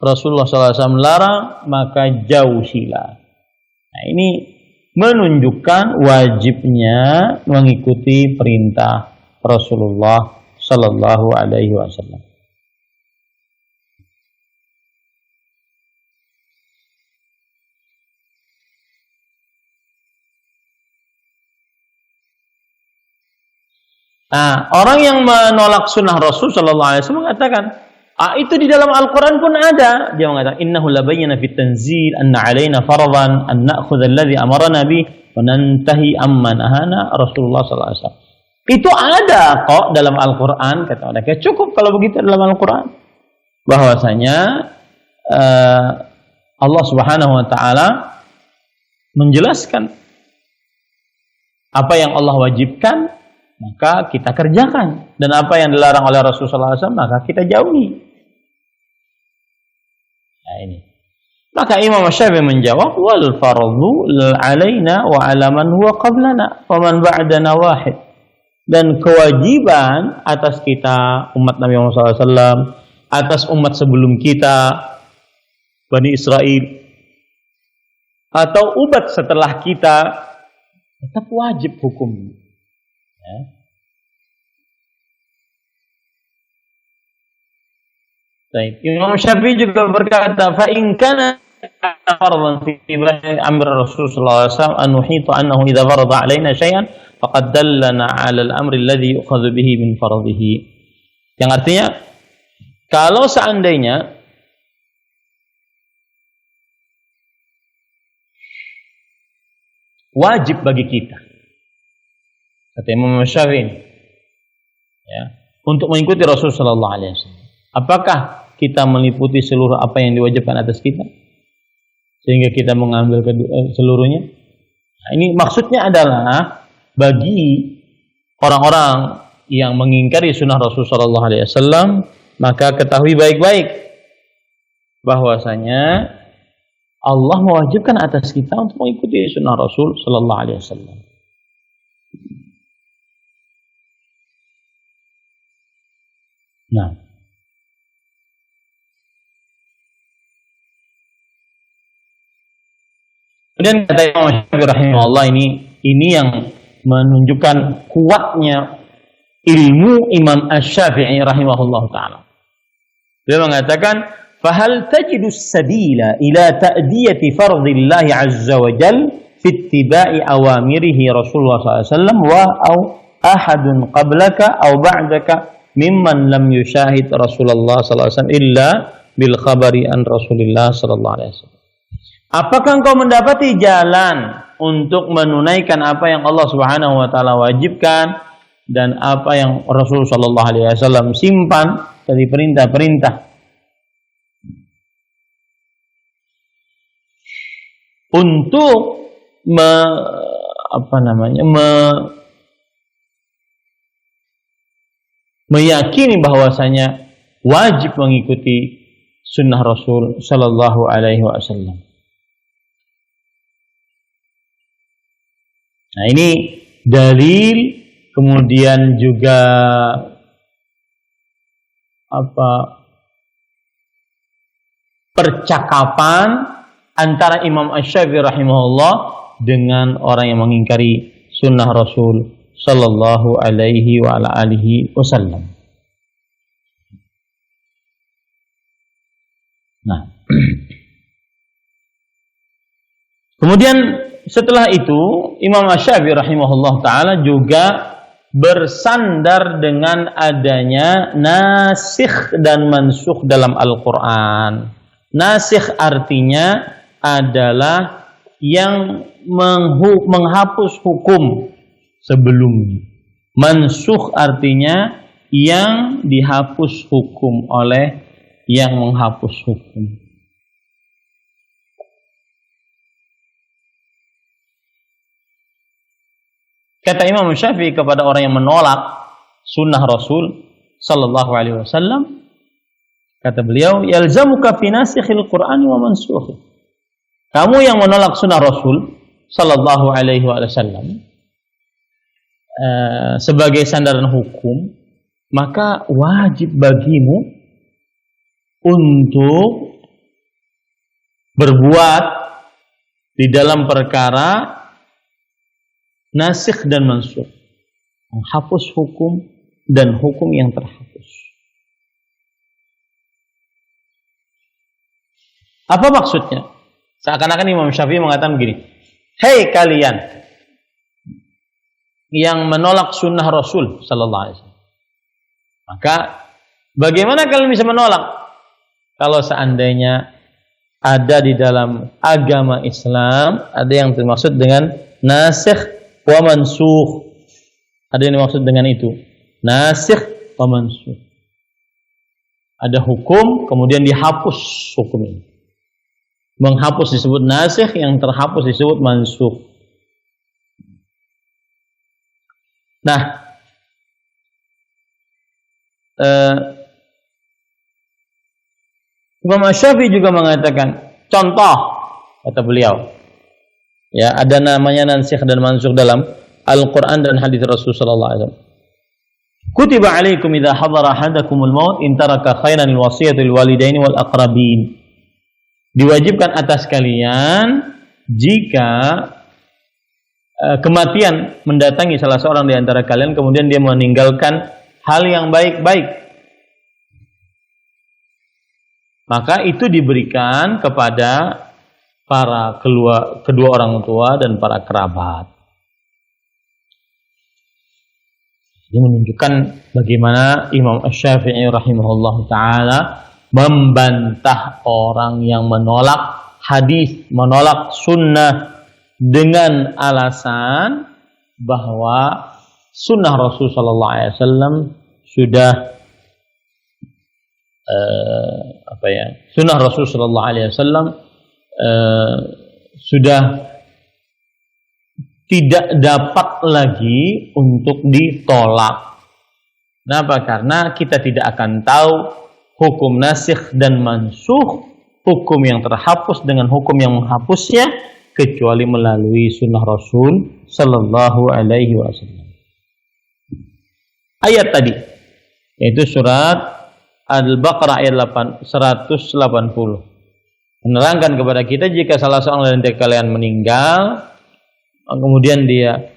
Rasulullah SAW larang, maka jauhilah. Nah, ini menunjukkan wajibnya mengikuti perintah Rasulullah Sallallahu Alaihi Wasallam. Nah, orang yang menolak sunnah Rasul Sallallahu Alaihi Wasallam mengatakan, itu di dalam Al-Quran pun ada. Dia mengatakan, innahu labayyana fit tanzil anna alaina fardhan an na'khudha alladhi amarna bih wa nantahi amma nahana Rasulullah sallallahu alaihi wasallam. Itu ada kok dalam Al-Quran, kata mereka. Cukup kalau begitu dalam Al-Quran. Bahwasanya Allah Subhanahu wa taala menjelaskan apa yang Allah wajibkan, maka kita kerjakan, dan apa yang dilarang oleh Rasulullah SAW maka kita jauhi. Nah, ini. Maka Imam Syafi'i menjawab, wal fardhu alaina wa ala man huwa qablana wa man ba'dana wahid. Dan kewajiban atas kita umat Nabi Muhammad SAW, atas umat sebelum kita Bani Israel, atau umat setelah kita, tetap wajib hukum. Ya. Baik. Imam Syafi'i juga berkata, fa in kana fardhan fi amr Rasul sallallahu alaihi wasallam an nuhitu annahu idza farada alaina syai'an faqad dallana 'ala al-amri alladhi yu'khadhu bihi min fardhihi. Yang artinya, kalau seandainya wajib bagi kita, kata Imam Syafi'i, ya, untuk mengikuti Rasul sallallahu alaihi wasallam. Apakah kita meliputi seluruh apa yang diwajibkan atas kita sehingga kita mengambil seluruhnya? Nah, ini maksudnya adalah bagi orang-orang yang mengingkari sunnah Rasul sallallahu alaihi wasallam, maka ketahui baik-baik bahwasanya Allah mewajibkan atas kita untuk mengikuti sunnah Rasul sallallahu alaihi wasallam. Nah, kemudian kata Imam Syafi'i rahimahullah, ini yang menunjukkan kuatnya ilmu Imam Asy-Syafi'i rahimahullah taala. Dia mengatakan, "Fahal tajidu as-sabila ila ta'diyati fardillah 'azza wa jalla fi ittiba'i awamirihi Rasulullah sallallahu alaihi wasallam wa au ahadun qablaka au ba'daka mimman lam yushahid Rasulullah sallallahu alaihi wasallam illa bil khabari an Rasulillah sallallahu alaihi wasallam." Apakah engkau mendapati jalan untuk menunaikan apa yang Allah Subhanahu wa taala wajibkan dan apa yang Rasul sallallahu alaihi wasallam simpan dari perintah-perintah untuk meyakini bahwasanya wajib mengikuti sunnah Rasul sallallahu alaihi wasallam. Nah, ini dalil, kemudian juga percakapan antara Imam Asy-Syafi'i rahimahullah dengan orang yang mengingkari sunnah Rasul sallallahu alaihi wa ala alihi wasallam. Nah, kemudian setelah itu Imam Asy-Syafi'i rahimahullah taala juga bersandar dengan adanya nasikh dan mansukh dalam Al-Qur'an. Nasikh artinya adalah yang menghapus hukum sebelumnya. Mansukh artinya yang dihapus hukum oleh yang menghapus hukum. Kata Imam Syafi'i kepada orang yang menolak sunnah Rasul sallallahu alaihi wasallam, kata beliau, "Yalzamuka fi nasikhil Qur'ani wa mansukhi." Kamu yang menolak sunnah Rasul sallallahu alaihi wasallam sebagai sandaran hukum, maka wajib bagimu untuk berbuat di dalam perkara nasikh dan mansukh, menghapus hukum dan hukum yang terhapus. Apa maksudnya? Seakan-akan Imam Syafi'i mengatakan begini, "Hei kalian yang menolak sunnah Rasul sallallahu alaihi wasallam, maka bagaimana kalian bisa menolak kalau seandainya ada di dalam agama Islam ada yang dimaksud dengan nasikh wa mansukh. Ada yang dimaksud dengan itu, nasikh wa mansukh. Ada hukum kemudian dihapus hukum ini. Menghapus disebut nasikh, yang terhapus disebut mansukh. Nah, Imam Asy-Syafi'i juga mengatakan, contoh, kata beliau, ya, ada namanya nasikh dan mansukh dalam Al-Quran dan hadis Rasul sallallahu alaihi wasallam. Kutiba alaikum idza hadara ahadakumul maut in taraka khairan al-wasiyatu lil walidaini wal aqrabin. Diwajibkan atas kalian jika kematian mendatangi salah seorang di antara kalian kemudian dia meninggalkan hal yang baik-baik, maka itu diberikan kepada para kedua orang tua dan para kerabat. Ini menunjukkan bagaimana Imam Asy-Syafi'i rahimahullah ta'ala membantah orang yang menolak hadis, menolak sunnah dengan alasan bahwa sunnah Rasul sallallahu alaihi wasallam sudah sunnah Rasul sallallahu alaihi wasallam sudah tidak dapat lagi untuk ditolak. Kenapa? Karena kita tidak akan tahu hukum nasikh dan mansukh, hukum yang terhapus dengan hukum yang menghapusnya, kecuali melalui sunnah Rasul sallallahu alaihi wasallam. Ayat tadi, yaitu surat Al-Baqarah ayat 180, menerangkan kepada kita jika salah seorang dari kalian meninggal, kemudian dia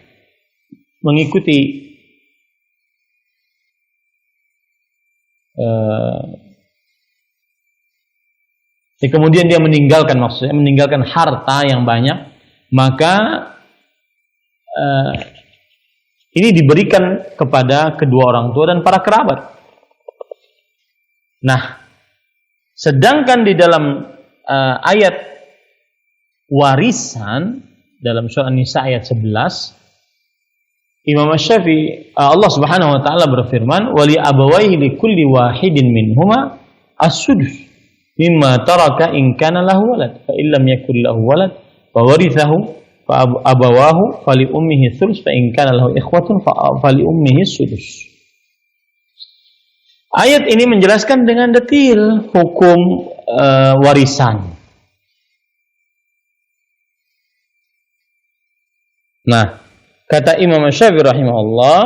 mengikuti kemudian dia meninggalkan, maksudnya meninggalkan harta yang banyak, maka ini diberikan kepada kedua orang tua dan para kerabat. Nah, sedangkan di dalam ayat warisan dalam surah An-Nisa ayat 11, Imam Asy-Syafi'i, Allah Subhanahu wa taala berfirman, "Wali abawaihi likulli wahidin minhuma as-sudus mimma taraka in kana lahu walad, fa illam yakul lahu walad fa warithahu fa abawahu fali ummihi thuluts fa in kana lahu ikhwatun fa li ummihi sudus." Ayat ini menjelaskan dengan detail hukum warisan. Nah, kata Imam Asy-Syafi'i rahimahullah,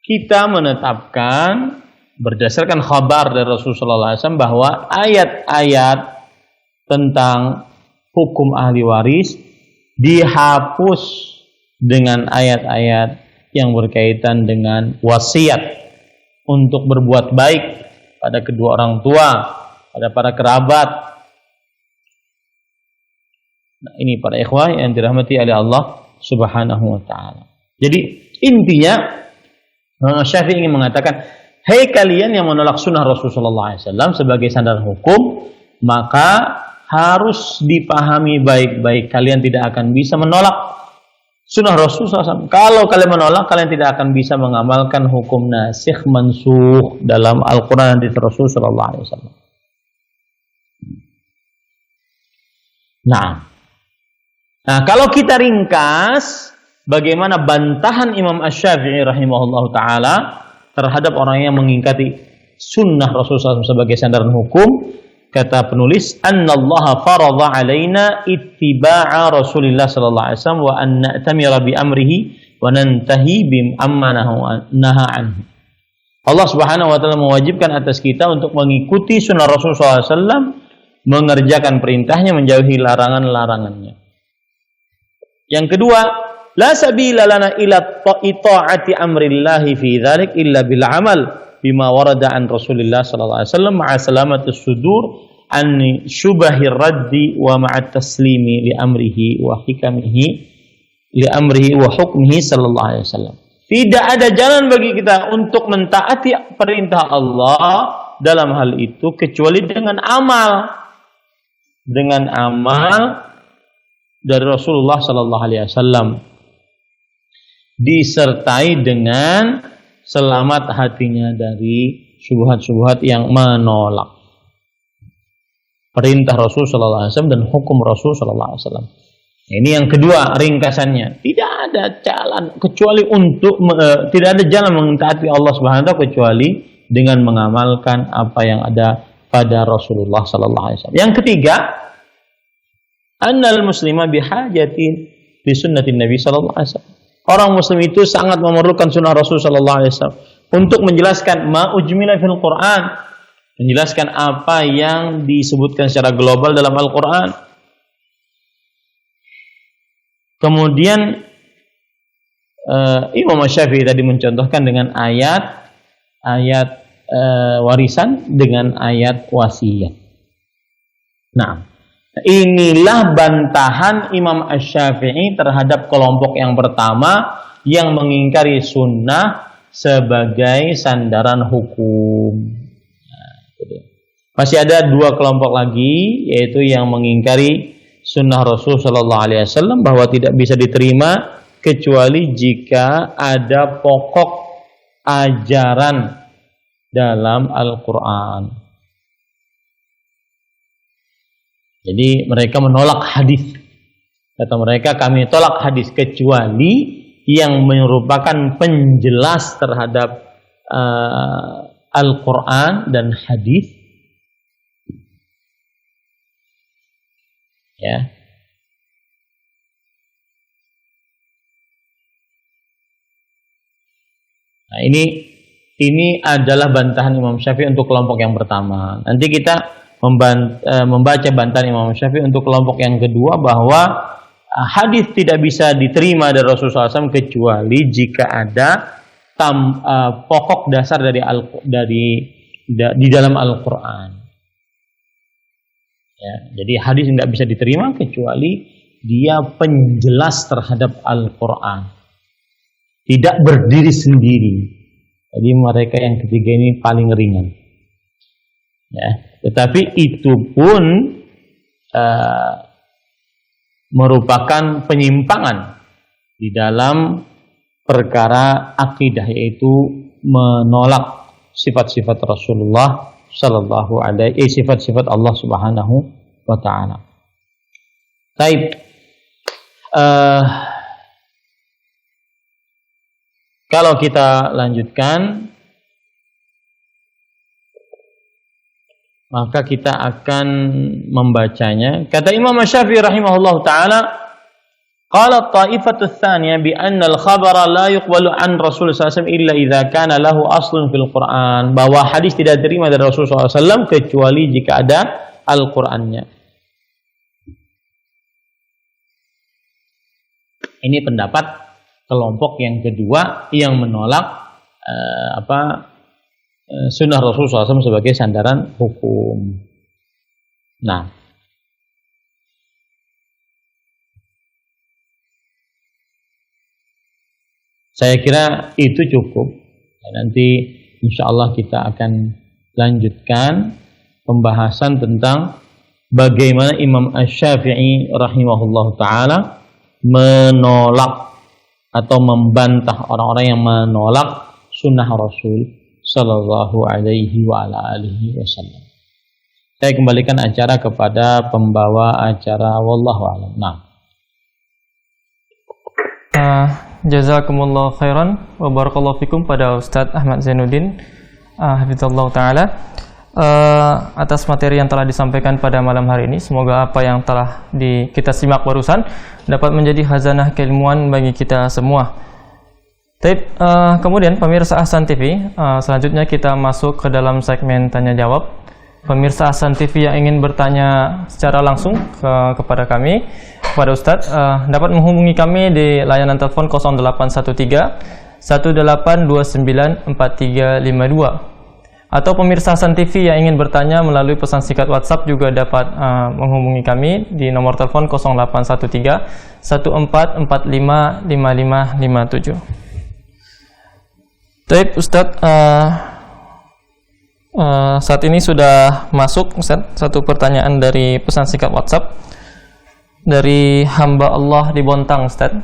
kita menetapkan berdasarkan khabar dari Rasulullah SAW bahwa ayat-ayat tentang hukum ahli waris dihapus dengan ayat-ayat yang berkaitan dengan wasiat untuk berbuat baik pada kedua orang tua, pada para kerabat. Nah, ini para ikhwah yang dirahmati oleh Allah Subhanahu wa taala. Jadi intinya Syafi'i ingin mengatakan, hei kalian yang menolak sunnah Rasulullah SAW sebagai sandaran hukum, maka harus dipahami baik-baik, kalian tidak akan bisa menolak sunnah Rasulullah SAW. Kalau kalian menolak, kalian tidak akan bisa mengamalkan hukum nasikh mansukh dalam Al-Quran dan hadits Rasulullah SAW. Nah, kalau kita ringkas bagaimana bantahan Imam Asy-Syafi'i rahimahullah ta'ala terhadap orang yang mengingkari sunnah Rasulullah SAW sebagai sandaran hukum, kata penulis, "Annallaha faradha 'alaina ittiba'a Rasulillah sallallahu alaihi wasallam wa an na'tamira bi amrihi wa nantahi bi amma naha anhu." Allah Subhanahu wa taala mewajibkan atas kita untuk mengikuti sunnah Rasulullah SAW, mengerjakan perintahnya, menjauhi larangan-larangannya. Yang kedua, la sabila lana ila ta'ati amrillahi fi dzalik illa bil amal bima warada an Rasulillah sallallahu alaihi wasallam ma'a salamatus sudur an syubahir raddi wa ma'a taslimi li amrihi wa hikamihi li amrihi wa hukmihi sallallahu alaihi wasallam. Tidak ada jalan bagi kita untuk mentaati perintah Allah dalam hal itu kecuali dengan amal dari Rasulullah sallallahu alaihi wasallam, disertai dengan selamat hatinya dari syubhat-syubhat yang menolak perintah Rasul sallallahu alaihi wasallam dan hukum Rasul sallallahu alaihi wasallam. Ini yang kedua ringkasannya. Tidak ada jalan kecuali tidak ada jalan mentaati Allah Subhanahu wa taala kecuali dengan mengamalkan apa yang ada pada Rasulullah sallallahu alaihi wasallam. Yang ketiga, annal muslima bihajatin bi sunnatin Nabi sallallahu alaihi wasallam. Orang muslim itu sangat memerlukan sunnah Rasul sallallahu alaihi wasallam untuk menjelaskan ma ujmila fil Quran, menjelaskan apa yang disebutkan secara global dalam Al-Quran. Kemudian Imam Syafi'i tadi mencontohkan dengan ayat warisan dengan ayat wasiat. Nah, inilah bantahan Imam Asy-Syafi'i terhadap kelompok yang pertama yang mengingkari sunnah sebagai sandaran hukum. Nah, masih ada dua kelompok lagi, yaitu yang mengingkari sunnah Rasul Shallallahu Alaihi Wasallam bahwa tidak bisa diterima kecuali jika ada pokok ajaran dalam Al-Quran. Jadi mereka menolak hadis. Kata mereka, kami tolak hadis kecuali yang merupakan penjelas terhadap Al-Quran dan hadis. Ya. Nah, ini adalah bantahan Imam Syafi'i untuk kelompok yang pertama. Nanti kita membaca bantahan Imam Syafi'i untuk kelompok yang kedua, bahwa hadis tidak bisa diterima dari Rasulullah SAW kecuali jika ada pokok dasar di dalam Al-Quran. Ya, jadi hadis tidak bisa diterima kecuali dia penjelas terhadap Al-Quran, tidak berdiri sendiri. Jadi mereka yang ketiga ini paling ringan. Ya, tetapi itu pun merupakan penyimpangan di dalam perkara akidah, yaitu menolak sifat-sifat Rasulullah Sallallahu Alaihi, sifat-sifat Allah Subhanahu wa Ta'ala. Baik, kalau kita lanjutkan, maka kita akan membacanya. Kata Imam Syafi'i rahimahullah ta'ala, qala at-ta'ifatu ats-tsaniyah bi anna al-khabara la yuqbalu an Rasul sallallahu alaihi wasallam illa idza kana lahu aslun fil Qur'an, bahwa hadis tidak diterima dari Rasul sallallahu alaihi wasallam kecuali jika ada Al-Qur'annya. Ini pendapat kelompok yang kedua yang menolak sunnah Rasulullah SAW sebagai sandaran hukum. Nah, saya kira itu cukup. Nanti insya Allah kita akan lanjutkan pembahasan tentang bagaimana Imam Asy-Syafi'i rahimahullah ta'ala menolak atau membantah orang-orang yang menolak sunnah Rasul Sallallahu Alaihi wa ala alihi wasallam. Saya kembalikan acara kepada pembawa acara, wallahu a'lam. Nah, jazakumullah khairan wa barakallahu fikum pada Ustadz Ahmad Zainuddin hafizallahu taala atas materi yang telah disampaikan pada malam hari ini. Semoga apa yang telah kita simak barusan dapat menjadi khazanah keilmuan bagi kita semua. Kemudian pemirsa Ahsan TV, selanjutnya kita masuk ke dalam segmen tanya jawab. Pemirsa Ahsan TV yang ingin bertanya secara langsung kepada kami, kepada Ustadz, dapat menghubungi kami di layanan telepon 0813 1829 4352. Atau pemirsa Ahsan TV yang ingin bertanya melalui pesan singkat WhatsApp juga dapat menghubungi kami di nomor telepon 0813 1445 5557. Baik Ustadz, saat ini sudah masuk Ustadz satu pertanyaan dari pesan singkat WhatsApp dari hamba Allah di Bontang Ustadz.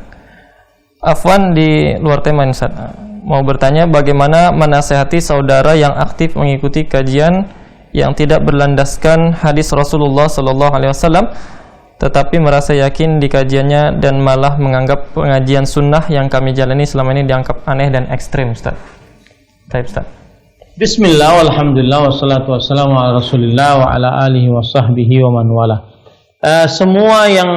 Afwan di luar tema Ustadz, mau bertanya bagaimana menasehati saudara yang aktif mengikuti kajian yang tidak berlandaskan hadis Rasulullah Sallallahu Alaihi Wasallam, tetapi merasa yakin di kajiannya dan malah menganggap pengajian sunnah yang kami jalani selama ini dianggap aneh dan ekstrim Ustaz. Baik Ustaz. Bismillah, walhamdulillah, wassalatu wassalamu ala rasulillah wa ala alihi wa sahbihi wa man wala. Semua yang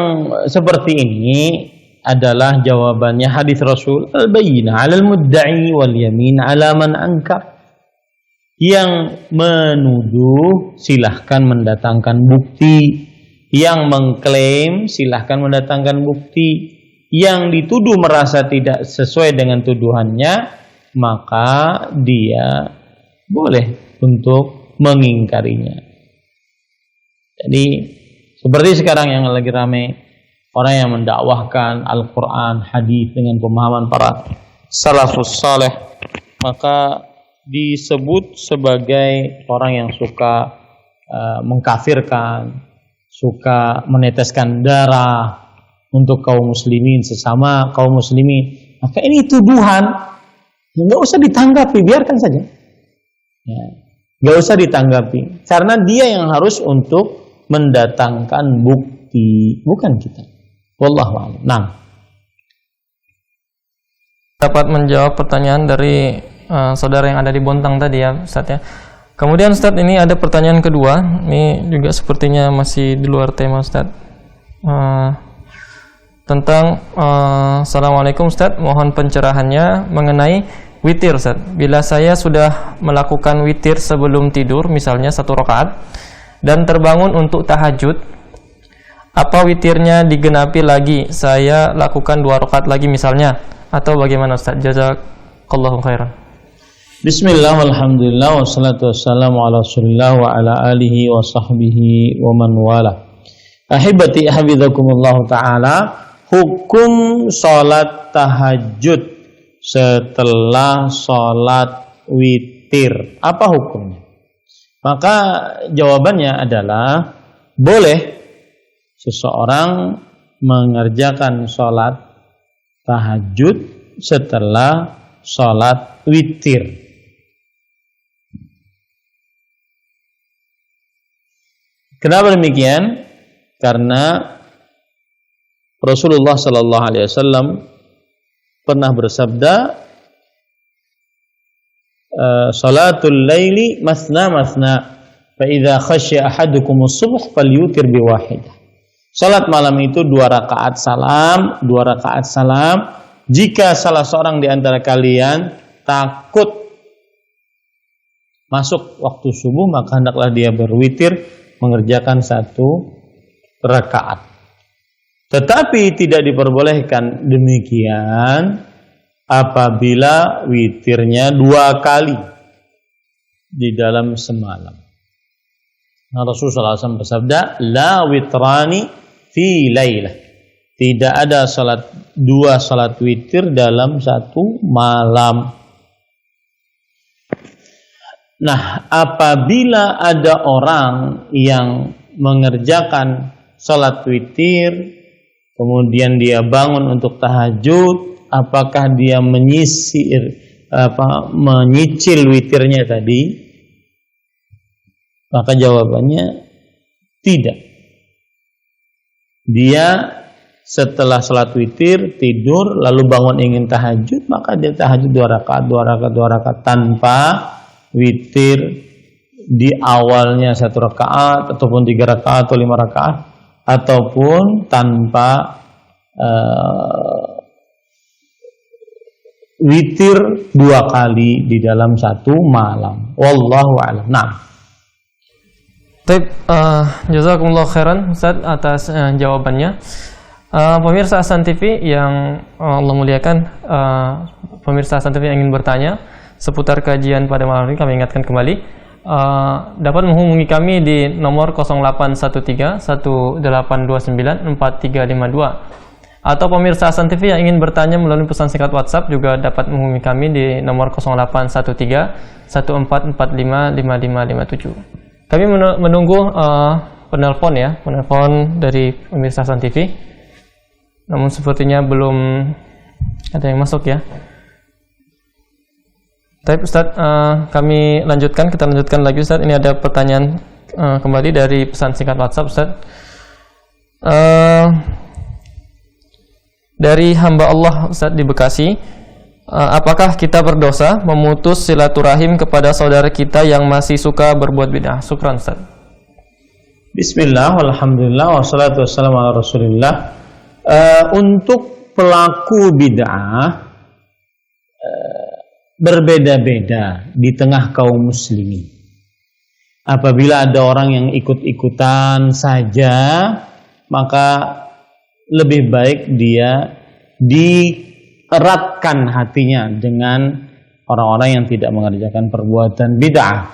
seperti ini adalah jawabannya hadis Rasul, al-bayyinah 'alal mudda'i wal yamin 'ala man ankar. Yang menuduh silahkan mendatangkan bukti, yang mengklaim silahkan mendatangkan bukti, yang dituduh merasa tidak sesuai dengan tuduhannya, maka dia boleh untuk mengingkarinya. Jadi seperti sekarang yang lagi ramai, orang yang mendakwahkan Al-Quran, hadis dengan pemahaman para salafus saleh, maka disebut sebagai orang yang suka mengkafirkan, suka meneteskan darah untuk kaum muslimin, sesama kaum muslimin, maka ini tuduhan, nggak usah ditanggapi, biarkan saja. Ya, nggak usah ditanggapi, karena dia yang harus untuk mendatangkan bukti, bukan kita. Wallahu a'lam. Nah, dapat menjawab pertanyaan dari saudara yang ada di Bontang tadi ya, Ustaz ya. Kemudian Ustaz, ini ada pertanyaan kedua, ini juga sepertinya masih di luar tema Ustaz. Tentang Assalamualaikum Ustaz, mohon pencerahannya mengenai witir Ustaz. Bila saya sudah melakukan witir sebelum tidur, misalnya 1 rakaat, dan terbangun untuk tahajud, apa witirnya digenapi lagi? Saya lakukan 2 rakaat lagi misalnya, atau bagaimana Ustaz? Jazakallahu khairan. bismillah, alhamdulillah, wassalatu wassalamu ala rasulillah wa ala alihi wa sahbihi wa man wala. Ahibati hafizakumullah ta'ala, hukum sholat tahajud setelah sholat witir, apa hukumnya? Maka jawabannya adalah boleh seseorang mengerjakan sholat tahajud setelah sholat witir. Kenapa demikian? Karena Rasulullah sallallahu alaihi wasallam pernah bersabda, salatul laili masna masna, fa idza khasya ahadukumus subh falyutir biwahidah. Salat malam itu 2 rakaat salam, 2 rakaat salam. Jika salah seorang di antara kalian takut masuk waktu subuh, maka hendaklah dia berwitir mengerjakan 1 rakaat. Tetapi tidak diperbolehkan demikian apabila witirnya 2 kali di dalam semalam. Nah, Rasulullah SAW bersabda, la witrani fi lailah. Tidak ada 2 salat witir dalam 1 malam. Nah, apabila ada orang yang mengerjakan salat witir, kemudian dia bangun untuk tahajud, apakah dia menyicil witirnya tadi? Maka jawabannya tidak. Dia setelah salat witir tidur lalu bangun ingin tahajud, maka dia tahajud 2 rakaat tanpa witir di awalnya 1 rakaat ataupun 3 rakaat atau 5 rakaat, ataupun tanpa witir 2 kali di dalam 1 malam. Wallahu a'lam. Nah, jazakumullah khairan Ustaz atas jawabannya. Pemirsa Hasan TV yang Allah muliakan, pemirsa Hasan TV yang ingin bertanya seputar kajian pada malam ini, kami ingatkan kembali, dapat menghubungi kami di nomor 0813 1829 4352, atau pemirsa Hasan TV yang ingin bertanya melalui pesan singkat WhatsApp juga dapat menghubungi kami di nomor 0813 1445 5557. Kami menunggu penelpon dari pemirsa Hasan TV, namun sepertinya belum ada yang masuk ya. Baik Ustaz, kita lanjutkan lagi Ustaz. Ini ada pertanyaan kembali dari pesan singkat WhatsApp Ustaz. Dari hamba Allah Ustaz di Bekasi, apakah kita berdosa memutus silaturahim kepada saudara kita yang masih suka berbuat bid'ah? Syukran Ustaz. Bismillah, walhamdulillah, wassalatu wassalamu ala rasulillah. Untuk pelaku bid'ah berbeda-beda di tengah kaum muslimin. Apabila ada orang yang ikut-ikutan saja, maka lebih baik dia dieratkan hatinya dengan orang-orang yang tidak mengerjakan perbuatan bid'ah.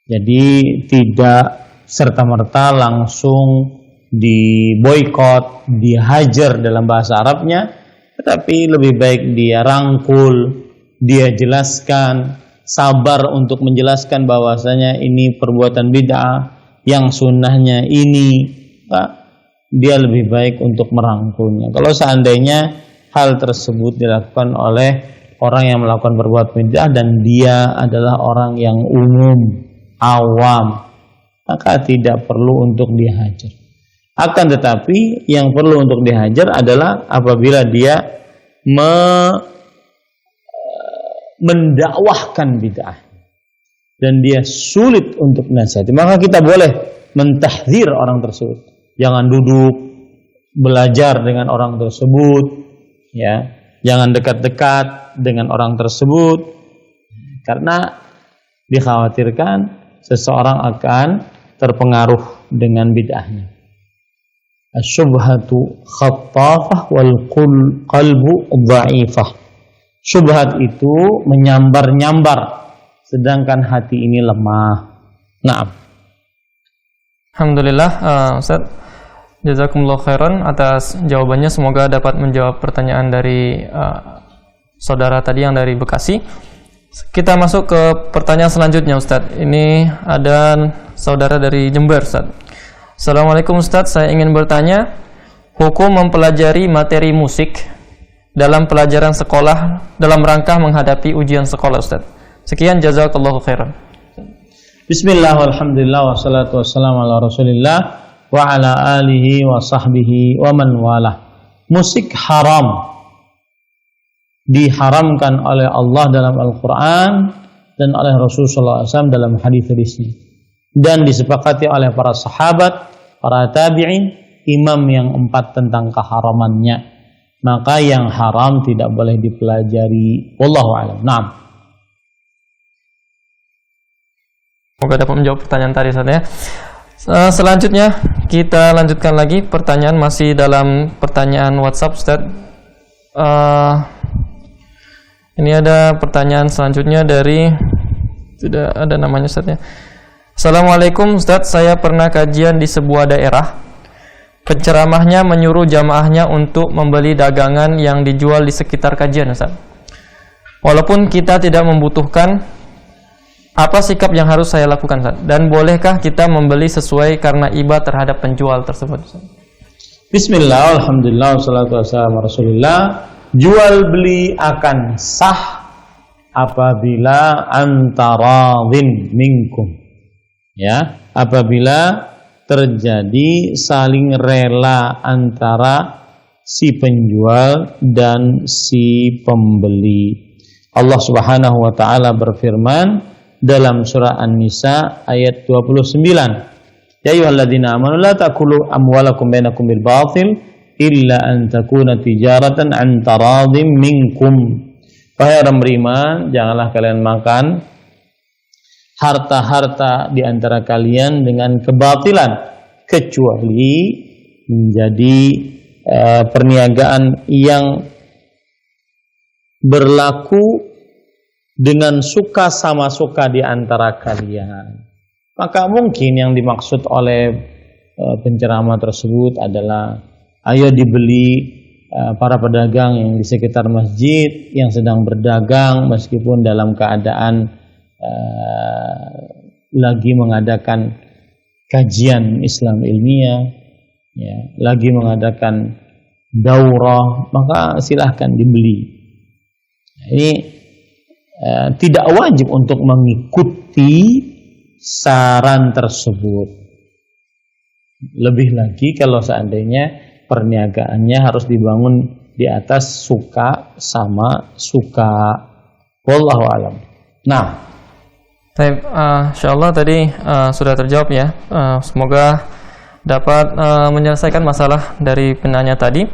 Jadi tidak serta-merta langsung diboikot, dihajar dalam bahasa Arabnya, tetapi lebih baik dia rangkul, dia jelaskan, sabar untuk menjelaskan bahwasanya ini perbuatan bid'ah, yang sunnahnya ini, dia lebih baik untuk merangkulnya. Kalau seandainya hal tersebut dilakukan oleh orang yang melakukan berbuat bid'ah dan dia adalah orang yang umum, awam, maka tidak perlu untuk dihajar. Akan tetapi yang perlu untuk dihajar adalah apabila dia mendakwahkan bid'ah dan dia sulit untuk nasihati, maka kita boleh mentahdzir orang tersebut. Jangan duduk belajar dengan orang tersebut, ya. Jangan dekat-dekat dengan orang tersebut, karena dikhawatirkan seseorang akan terpengaruh dengan bid'ahnya. Asyubhatu khattafah wal qalbu dha'ifah. Syubhat itu menyambar-nyambar, sedangkan hati ini lemah. Naam. Alhamdulillah, Ustaz, jazakumullah khairan atas jawabannya. Semoga dapat menjawab pertanyaan dari saudara tadi yang dari Bekasi. Kita masuk ke pertanyaan selanjutnya, Ustaz. Ini ada saudara dari Jember, Ustaz. Assalamualaikum, Ustaz. Saya ingin bertanya, hukum mempelajari materi musik dalam pelajaran sekolah dalam rangka menghadapi ujian sekolah, Ustaz. Sekian, jazakallahu khairan. Bismillah, walhamdulillah, wassalatu wassalamu ala rasulillah wa ala alihi wa sahbihi wa man walah. Musik haram, diharamkan oleh Allah dalam Al-Quran dan oleh Rasulullah SAW dalam hadis-hadisnya, dan disepakati oleh para sahabat, para tabi'in, imam yang 4 tentang keharamannya. Maka yang haram tidak boleh dipelajari. Wallahu a'lam. Naam. Semoga dapat menjawab pertanyaan tadi, Ustaz, ya. Selanjutnya kita lanjutkan lagi pertanyaan masih dalam pertanyaan WhatsApp, Ustaz. Ini ada pertanyaan selanjutnya dari, tidak ada namanya, Ustaz, ya. Assalamualaikum, Ustaz. Saya pernah kajian di sebuah daerah. Penceramahnya menyuruh jamaahnya untuk membeli dagangan yang dijual di sekitar kajian, Ustaz. Walaupun kita tidak membutuhkan, apa sikap yang harus saya lakukan, Ustaz? Dan bolehkah kita membeli sesuai karena iba terhadap penjual tersebut, Ustaz? Bismillah, alhamdulillah, wassalatu wassalamu rasulillah. Jual beli akan sah apabila antaradhin minkum, ya, apabila terjadi saling rela antara si penjual dan si pembeli. Allah Subhanahu wa taala berfirman dalam surah An-Nisa ayat 29, ya ayyuhalladzina amanu la ta'kulu amwalakum bainakum bil batil illa an takuna tijaratan an taradhim minkum. Wahai orang beriman, janganlah kalian makan harta-harta di antara kalian dengan kebatilan, kecuali menjadi perniagaan yang berlaku dengan suka sama suka di antara kalian. Maka mungkin yang dimaksud oleh penceramah tersebut adalah, ayo dibeli para pedagang yang di sekitar masjid yang sedang berdagang meskipun dalam keadaan lagi mengadakan kajian Islam ilmiah, ya, lagi mengadakan daurah, maka silahkan dibeli. Ini tidak wajib untuk mengikuti saran tersebut. Lebih lagi kalau seandainya perniagaannya harus dibangun di atas suka sama suka. Wallahu alam. Nah, insyaallah tadi sudah terjawab, ya. Semoga dapat menyelesaikan masalah dari penanya tadi.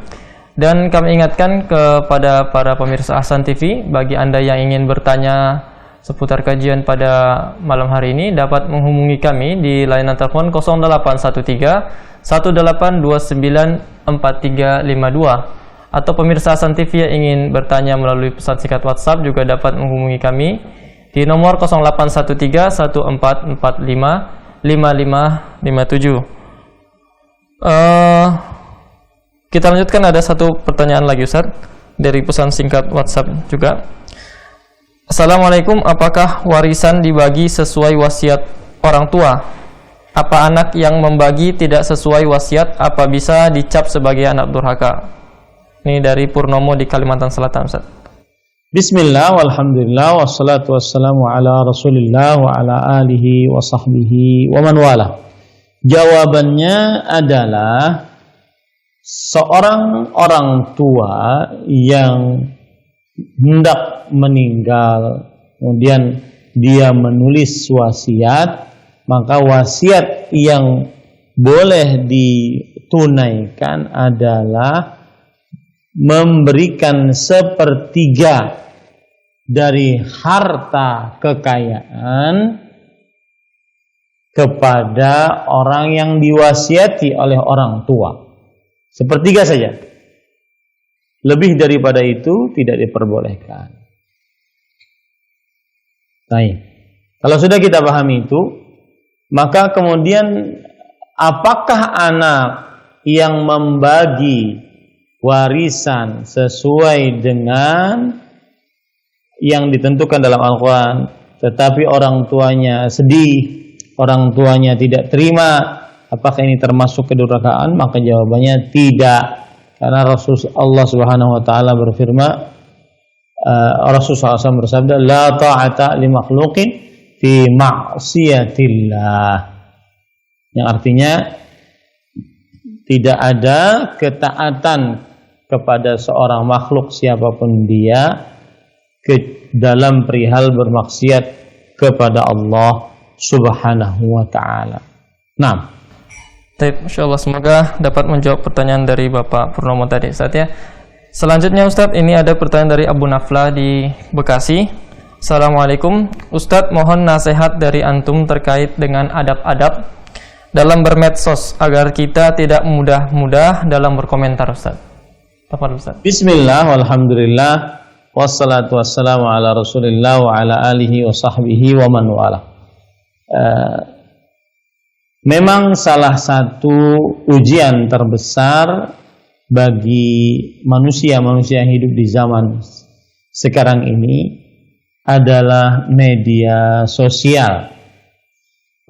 Dan kami ingatkan kepada para pemirsa Ahsan TV, bagi Anda yang ingin bertanya seputar kajian pada malam hari ini, dapat menghubungi kami di layanan telepon 0813 1829 4352. Atau pemirsa Ahsan TV yang ingin bertanya melalui pesan singkat WhatsApp juga dapat menghubungi kami di nomor 0813 1445 5557. Kita lanjutkan, ada satu pertanyaan lagi, Ustaz, dari pesan singkat WhatsApp juga. Assalamualaikum, apakah warisan dibagi sesuai wasiat orang tua Apa anak yang membagi tidak sesuai wasiat apa bisa dicap sebagai anak durhaka? Ini dari Purnomo di Kalimantan Selatan, Ustaz. Bismillah, walhamdulillah, wassalatu wassalamu ala rasulillah wa ala alihi wa sahbihi wa man wala. Jawabannya adalah seorang orang tua yang hendak meninggal, kemudian dia menulis wasiat, maka wasiat yang boleh ditunaikan adalah memberikan 1/3 dari harta kekayaan kepada orang yang diwasiati oleh orang tua. 1/3 saja. Lebih daripada itu tidak diperbolehkan. Baik. Kalau sudah kita pahami itu, maka kemudian apakah anak yang membagi warisan sesuai dengan yang ditentukan dalam Al-Quran, tetapi orang tuanya sedih, orang tuanya tidak terima, apakah ini termasuk kedurhakaan? Maka jawabannya tidak. Karena Rasulullah Subhanahu wa taala berfirman, Rasulullah SAW bersabda, la ta'ata li makhluqin fi ma'siyatillah. Yang artinya tidak ada ketaatan kepada seorang makhluk siapapun dia ke dalam perihal bermaksiat kepada Allah Subhanahu wa taala. Nah, baik, insyaallah semoga dapat menjawab pertanyaan dari Bapak Purnomo tadi, Ustaz ya. Selanjutnya Ustaz, ini ada pertanyaan dari Abu Nafla di Bekasi. Assalamualaikum, Ustaz, mohon nasihat dari antum terkait dengan adab-adab dalam bermedsos agar kita tidak mudah-mudah dalam berkomentar, Ustaz. Tafadhol, Ustaz. Bismillah, walhamdulillah, wassalatu wassalamu ala rasulillah wa ala alihi wa sahbihi wa man wala. Memang salah satu ujian terbesar bagi manusia-manusia yang hidup di zaman sekarang ini adalah media sosial.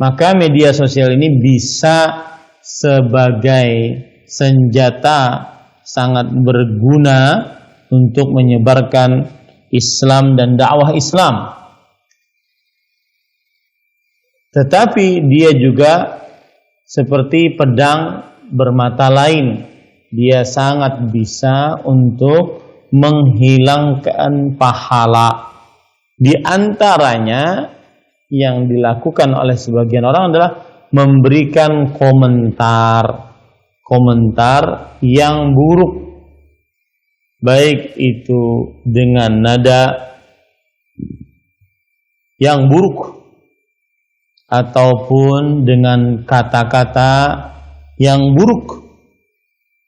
Maka media sosial ini bisa sebagai senjata sangat berguna untuk menyebarkan Islam dan dakwah Islam. Tetapi dia juga seperti pedang bermata lain. Dia sangat bisa untuk menghilangkan pahala. Di antaranya yang dilakukan oleh sebagian orang adalah memberikan komentar yang buruk, baik itu dengan nada yang buruk ataupun dengan kata-kata yang buruk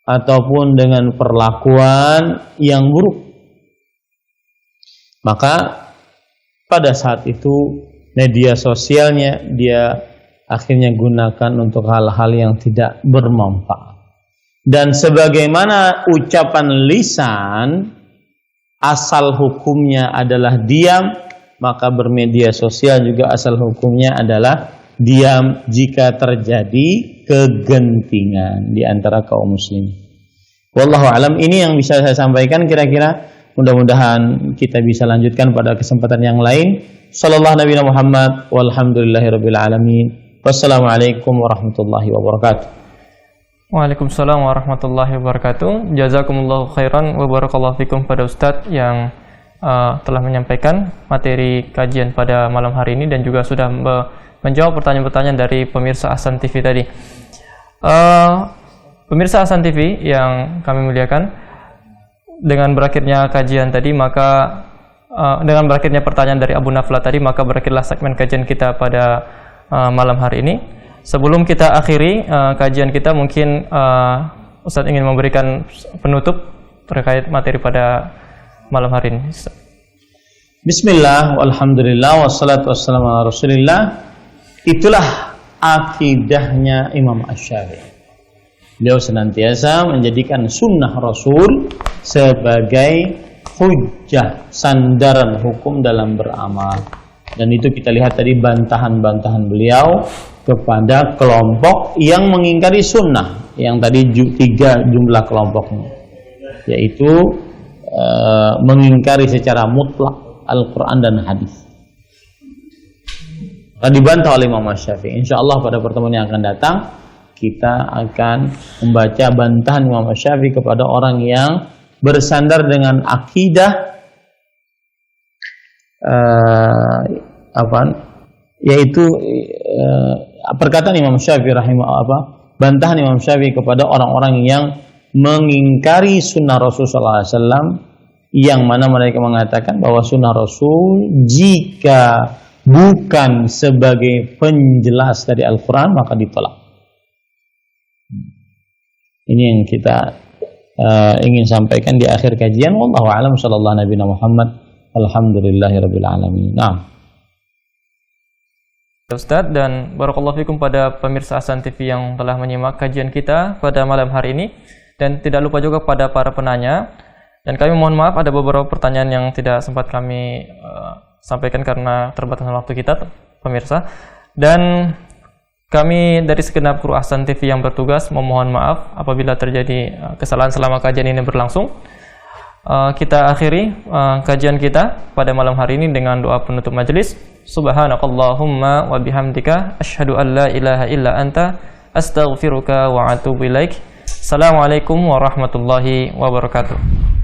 ataupun dengan perlakuan yang buruk. Maka pada saat itu media sosialnya dia akhirnya gunakan untuk hal-hal yang tidak bermanfaat. Dan sebagaimana ucapan lisan asal hukumnya adalah diam, maka bermedia sosial juga asal hukumnya adalah diam jika terjadi kegentingan di antara kaum muslimin. Wallahu alam, ini yang bisa saya sampaikan kira-kira. Mudah-mudahan kita bisa lanjutkan pada kesempatan yang lain. Sallallahu Nabi Muhammad walhamdulillahirabbil alamin. Wassalamualaikum warahmatullahi wabarakatuh. Waalaikumsalam warahmatullahi wabarakatuh. Jazakumullahu khairan wa barakallahu fikum pada Ustadz yang telah menyampaikan materi kajian pada malam hari ini dan juga sudah menjawab pertanyaan-pertanyaan dari pemirsa Ahsan TV tadi. Pemirsa Ahsan TV yang kami muliakan, dengan berakhirnya kajian tadi, maka dengan berakhirnya pertanyaan dari Abu Nafla tadi, maka berakhirlah segmen kajian kita pada malam hari ini. Sebelum kita akhiri kajian kita, mungkin Ustaz ingin memberikan penutup terkait materi pada malam hari ini. Bismillah, walhamdulillah, wassalatu wassalamu ala rasulillah. Itulah akidahnya Imam Asy-Syafi'i. Beliau senantiasa menjadikan sunnah Rasul sebagai hujjah, sandaran hukum dalam beramal. Dan itu kita lihat tadi bantahan-bantahan beliau kepada kelompok yang mengingkari sunnah, yang tadi 3 jumlah kelompoknya, yaitu mengingkari secara mutlak Al-Quran dan hadis. Dibantah oleh Imam Syafi'i. Insyaallah pada pertemuan yang akan datang kita akan membaca bantahan Imam Syafi'i kepada orang yang bersandar dengan akidah yaitu perkataan Imam Syafi'i bantahan Imam Syafi'i kepada orang-orang yang mengingkari sunnah Rasulullah SAW, yang mana mereka mengatakan bahwa sunnah Rasul jika bukan sebagai penjelas dari Al-Quran maka ditolak. Ini yang kita ingin sampaikan di akhir kajian. Wallahu a'lam. Sallallahu nabiyana Muhammad. Alhamdulillahirabbil alamin. Nah, Ustadz, dan barakallahu fikum pada pemirsa Ahsan TV yang telah menyimak kajian kita pada malam hari ini, dan tidak lupa juga pada para penanya. Dan kami mohon maaf ada beberapa pertanyaan yang tidak sempat kami sampaikan karena terbatasnya waktu kita, pemirsa. Dan kami dari segenap kru Ahsan TV yang bertugas memohon maaf apabila terjadi kesalahan selama kajian ini berlangsung. Kita akhiri kajian kita pada malam hari ini dengan doa penutup majelis. Subhanakallahumma wa bihamdika asyhadu an la ilaha illa anta astaghfiruka wa atubu ilaik. Assalamualaikum warahmatullahi wabarakatuh.